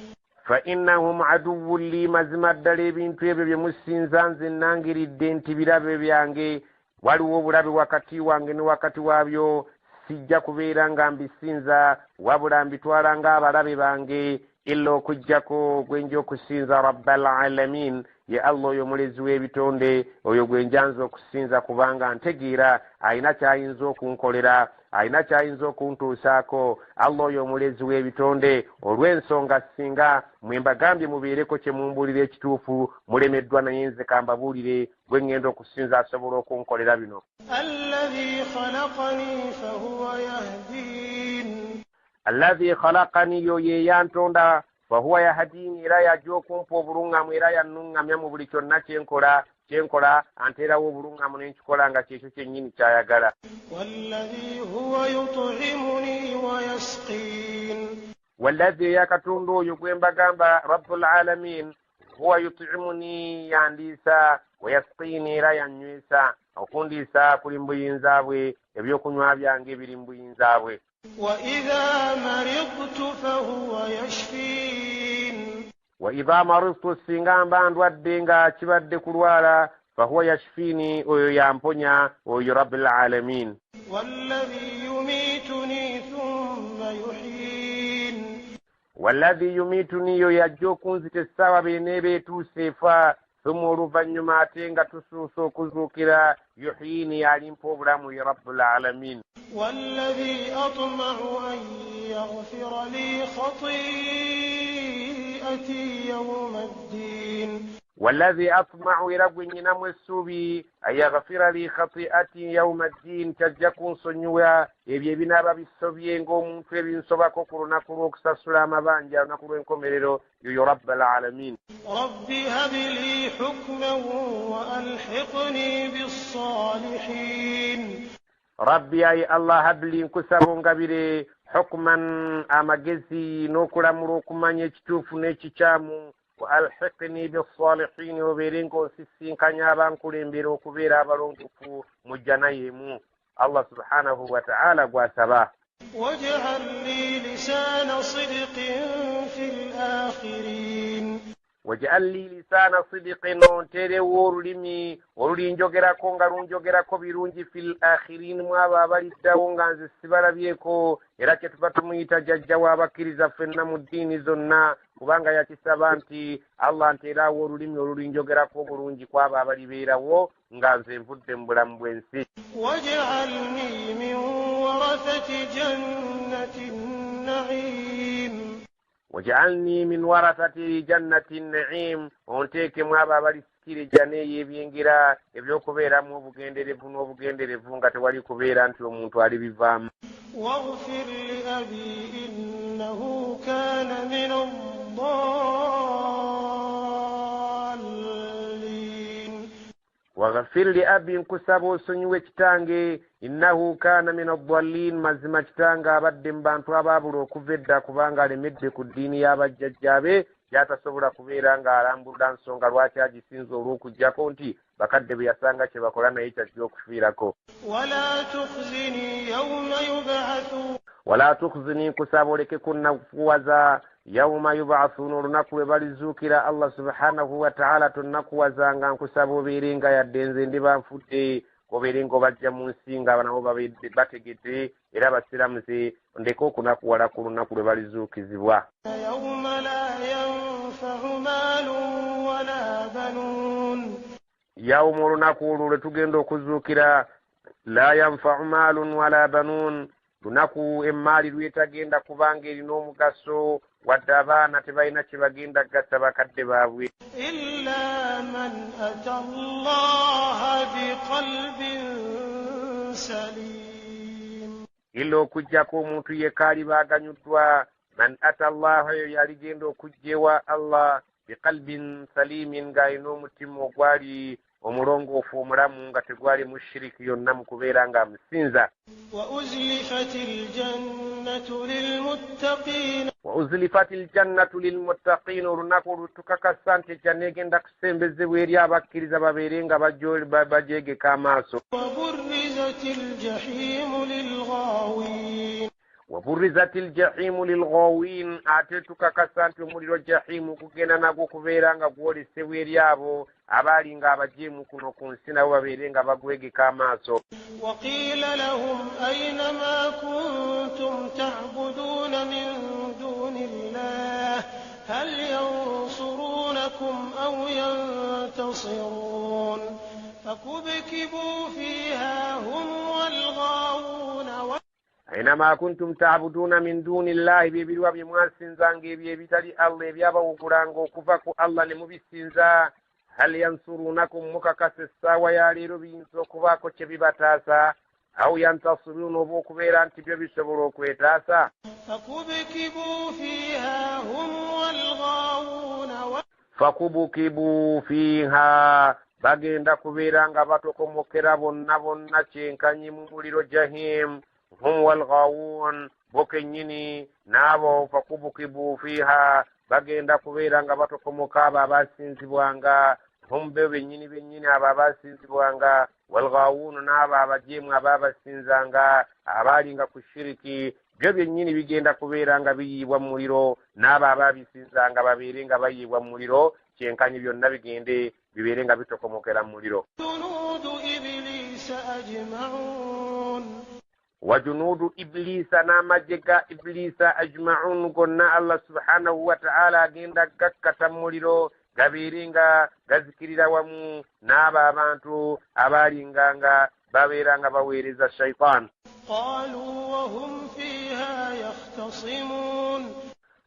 Speaker 3: فإنهم عدو لي, mazima ddala ebintu ebyo bye musinza nze nangiridde nti birabe byange, waliwo obulabe wakati wange ne wakati waabyo, sijja kubeera nga mbisinza wabula mbitwala ng'abalabe bange, illa okuggyako gwenja okusinza rabbal alamin, ye Allah oyo mulezi w'ebitonde, oyo gwe njanza okusinza kubanga ntegeera ayina kyayinza okunkolera, ayina kyayinza okuntuusaako. Allah oyo mulezi w'ebitonde, olw'ensonga singa mwe mbagambye mubeereko kye mumbuulira ekituufu, mulemeddwa naye nze kambabuulire gwe ŋŋenda okusinza asobola okunkolera bino.
Speaker 4: الذي خلقني فهو يهدين.
Speaker 3: Alladhi khalaqani, yo ye yantonda, fahuwa yahdini, era yajja okumpa obuluŋŋamu era yannuŋŋamya mu buli kyonna kyenkola, anteerawo obuluŋŋamu nenkikola nga kyekyo kyennyini kyayagala.
Speaker 4: والذي هو يطعمني ويسقين.
Speaker 3: Walladhi, yakatonda oyo gwe mbagamba rabbul alamin, huwa yut'imuni, yandiisa, wayasqini, era yannywesa. Okundiisa kuli mu buyinza bwe, ebyokunywa byange biri mu buyinza bwe.
Speaker 4: وإذا مرضت فهو يشفين.
Speaker 3: Wa idha maridtu, singa mba ndwadde nga kibadde kulwala, fahuwa yashfini oyo yamponya oyo rabbil alamin.
Speaker 4: والذي يميتني ثم يحيين
Speaker 3: والذي يميتني yo yajjo kunzite sawa benebe tusefa thumma oluvanyuma ate nga tusuusa okuzuukira yuhyini alimpa obulamu ya rabbul alamin.
Speaker 4: والذي أطمع أن يغفر لي خطيئتي يوم الدين
Speaker 3: والذي أطمع إلى نمو السوبي أن يغفر لي خطيئتي يوم الدين تجكون سنويا يبيبنا بابي السوبي نقوم فيبين سباكو كرونا كروك سلام بانجا ونكرون كوميرو يا رب العالمين.
Speaker 4: ربي هب لي حكما وألحقني بالصالحين.
Speaker 3: ربي أي الله هب لي انكسرون قبلي حكما أمجزي نوكرا مروكما يجتوف نيتشامو وألحقني بالصالحين وبيرينكو سيسين كنيابان كوليمبيرو كبيرا بالونكو مجنايمو الله سبحانه وتعالى واسبا.
Speaker 4: واجعل لي لسان صدق في الآخرين.
Speaker 3: واجعل لي لسان صدق نونتيري ورلمي ورلين جوغرا كونغا رونجوغرا كوبيرونجي في الآخرين موابا بالداو نغانز السبارا بيكو إراكي تباتمو جوابا كريزا فينا مديني زنا kubanga yakisaba nti Allah ntera worulimi olulunjogera ko bulungi kwaba abali beerawo nga nze nvudde mu bulamu bw'ensi.
Speaker 4: waj'alni min warathati jannati na'im.
Speaker 3: waj'alni min warathati jannati na'im onteeke mu abo abalisikira ejjana ey'ebyengira ebyokubeeramu obugenderevu n'obugenderevu nga tewali kubeera nti omuntu alibivaamu.
Speaker 4: واغفر لأبي إنه كان من الضالين.
Speaker 3: واغفر لأبي انكسبو سنيو كتانجي إنه كان من الضالين مزما كتانجا بدن بانتو أبابلو كفدا كبانغا لمد كدين يابا ججابي jata sobula kubeera nga alambuda nsonga lwaki agisinza olw'okuggyako nti bakadde bwe yasanga kye bakola naye kyajja okufiirako. wala tukhzini nkusaba oleke kunnakuwaza yauma yub'athuna olunaku lwe balizuukira Allah subhanahu wa ta'ala tonnakuwazanga nkusaba obeere nga yadde nze ndiba nfudde obeere nga obajja mu nsi nga nabo bategedde era basiramuze ndeke okunakuwala ku lunaku lwe balizuukizibwa. yawma olunaku olwo lwe tugenda okuzuukira la yanfa'u maalun wala banuun lunaku emmaali lwetagenda kubanga erina omugaso wadde abaana tebalina kye bagenda gasa bakadde baabwe.
Speaker 4: illa man ata allaha biqalbin salim.
Speaker 3: illa okujjako omuntu yekka alibaaganyuddwa man ata allaha eyo yaligenda okujjewa Allah biqalbin salimin ng'alina omutima ogwali omulongoofu omulamu nga tegwali mushiriki yonna mu kubeera nga amusinza. wa uzlifati ljannatu lilmuttaqin olunaku olutukakasa nti ejjanna egenda kusembezebwa eri abakkiriza babeere nga bajeegeka amaaso. وبرزت الجحيم للغاوين ate tukakasa nti omuliro jahimu kugenda nagwo kubeera nga gwolesebwa eri abo abaali nga abajeemu kuno ku nsi nabo babeere nga bagwegeka amaaso.
Speaker 4: وقيل لهم أين ما كنتم تعبدون من دون الله هل ينصرونكم أو ينتصرون فكبكبوا فيها هم والغاوون.
Speaker 3: أينما كنتم تعبدون من دون الله بيبلوا بمواسنزان بيبتالي الله بيابوكرانغو كفاكو الله نمبسنزا هل ينصرونكم مكاكسسا وياليرو بينسو كفاكو تشبيباتاسا أو ينتصرون وبوكبيرا انتبيو بيسبرو كويتاسا.
Speaker 4: فكبكبوا فيها هم والغاوون.
Speaker 3: فكبكبوا فيها bagenda kubeera nga batokomokera bonna bonna kyenkanyi mu muliro jahim hum walghawun bo kennyini n'abo fakubukibu fiha bagenda kubeera nga batokomoka abo abasinzibwanga hum be bennyini abo abasinzibwanga walghawun n'abo abajeemu abaabasinzanga abaalinga ku shiriki byo byennyini bigenda kubeera nga biyiibwa mu muliro n'abo abaabisinzanga babeere nga bayiibwa mu muliro kyenkanyi byonna bigende bibeere nga bitokomokera mu muliro.
Speaker 4: جنود إبليس أجمعون
Speaker 3: wa junuudu iblisa n'amagye ga iblisa ajmaun gonna Allah subhanahu wa ta'ala agenda gakkata mu muliro gabeere nga gazikirira wamu n'abo abantu abaalinganga babeera nga baweereza shaitan.
Speaker 4: قالوا وهم فيها يختصمون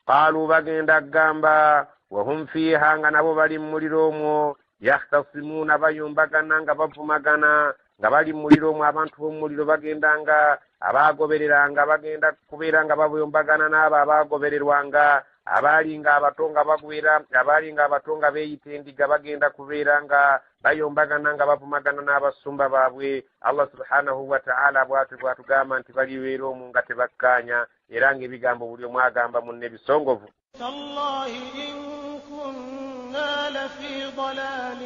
Speaker 3: qaalu bagenda gamba wahum fiiha nga nabo bali mu muliro omwo yakhtasimuuna bayombagana nga bavumagana nga bali mu muliro omwo. abantu b'omu muliro bagenda nga abaagobereranga bagenda kubeera nga bayombagana n'abo abaagobererwanga abaalinga abato nga bagwera abaalinga abato nga beeyita endiga bagenda kubeera nga bayombagana nga bavumagana n'abasumba baabwe. Allah subhanahu wa ta'ala bw'atugamba nti balibeera omwo nga tebakkaanya era ng'ebigambo buli omu agamba munne bisongovu.
Speaker 4: تالله إن كنا لفي ضلال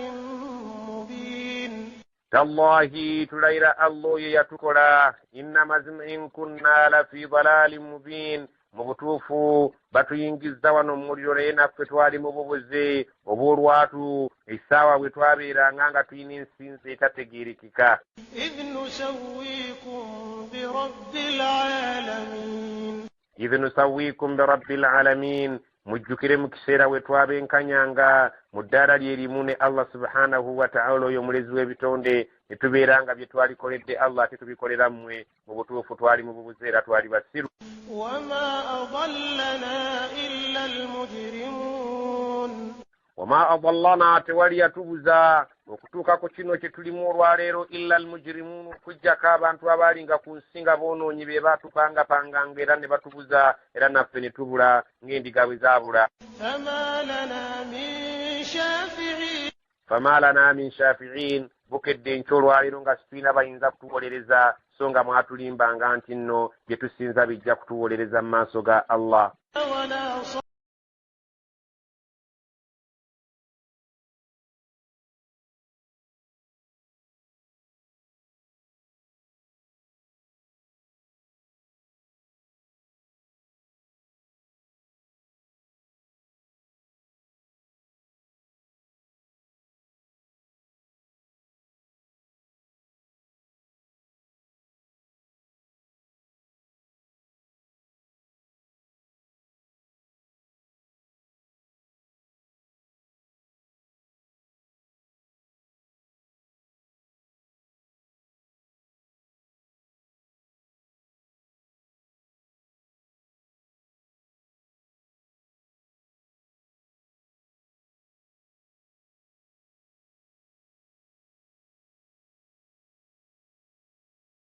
Speaker 4: مبين
Speaker 3: tallahi tulayira Allah ye yatukola in kunna lafi dalalin mubin mu butuufu batuyingiza wano mu muliro naye naffe twali mu bubuze obw'olwatu essaawa bwe twabeeranga nga tulina ensinzi etategeerekeka.
Speaker 4: إذ نسويكم برب العالمين
Speaker 3: idh nusawikum birabbil alamin mujjukire mu kiseera we twabenkanyanga mu ddaala lyerimu ne Allah subhanahu wa ta'ala oyo omulezi w'ebitonde ne tubeera nga bye twalikoledde Allah ate tubikolera mmwe mu butuufu twali mu bubuzeera twali basiru.
Speaker 4: وما أضلنا إلا المجرمون
Speaker 3: wama adallana tewali yatubuza okutuuka ku kino kye tulimu olwaleero illa almujrimun okujjako abantu abaalinga ku nsi nga boonoonyi be baatupangapanganga era ne batubuza era naffe ne tubula ng'endiga bwe zaabula.
Speaker 4: فما لنا من شافعين
Speaker 3: fama lana min shafiin bukedde nkyo olwaleero nga situlina bayinza kutuwolereza so nga mwatulimbanga nti nno bye tusinza bijja kutuwolereza mu maaso ga Allah.
Speaker 4: ولا